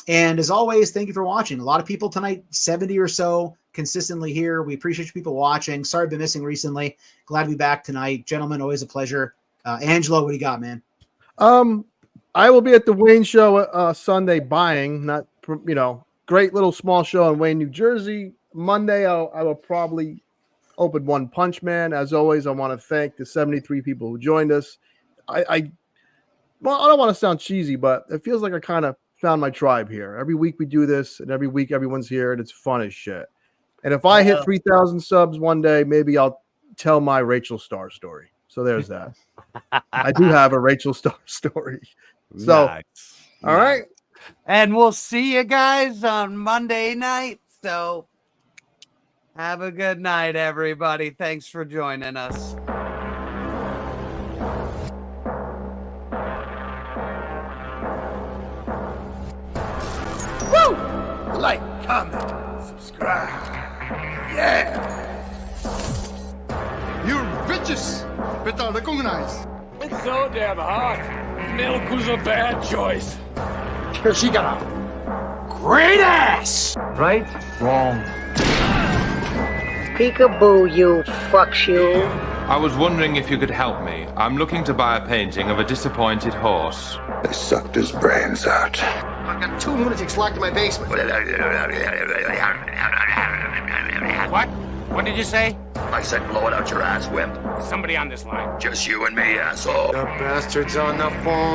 And as always, thank you for watching. A lot of people tonight, 70 or so consistently here. We appreciate you people watching. Sorry I've been missing recently. Glad to be back tonight. Gentlemen, always a pleasure. Angelo, what do you got, man? I will be at the Wayne show Sunday buying, not, great little small show in Wayne, New Jersey. Monday, I will probably open One Punch Man. As always, I want to thank the 73 people who joined us. Well, I don't want to sound cheesy, but it feels like I kind of found my tribe here. Every week we do this, and every week everyone's here, and it's fun as shit. And if I hit 3,000 subs one day, maybe I'll tell my Rachel Starr story. So there's that. I do have a Rachel Starr story. So, all right. And we'll see you guys on Monday night. So have a good night, everybody. Thanks for joining us. Woo! Like, comment, subscribe. Yeah! You bitches! Better recognize. It's so damn hot. Milk was a bad choice. She got a great ass! Right? Wrong. Peekaboo, you fuck you. I was wondering if you could help me. I'm looking to buy a painting of a disappointed horse. They sucked his brains out. I've got 2 lunatics locked in my basement. What? What did you say? I said blow it out your ass, wimp. Somebody on this line. Just you and me, asshole. The bastard's on the phone.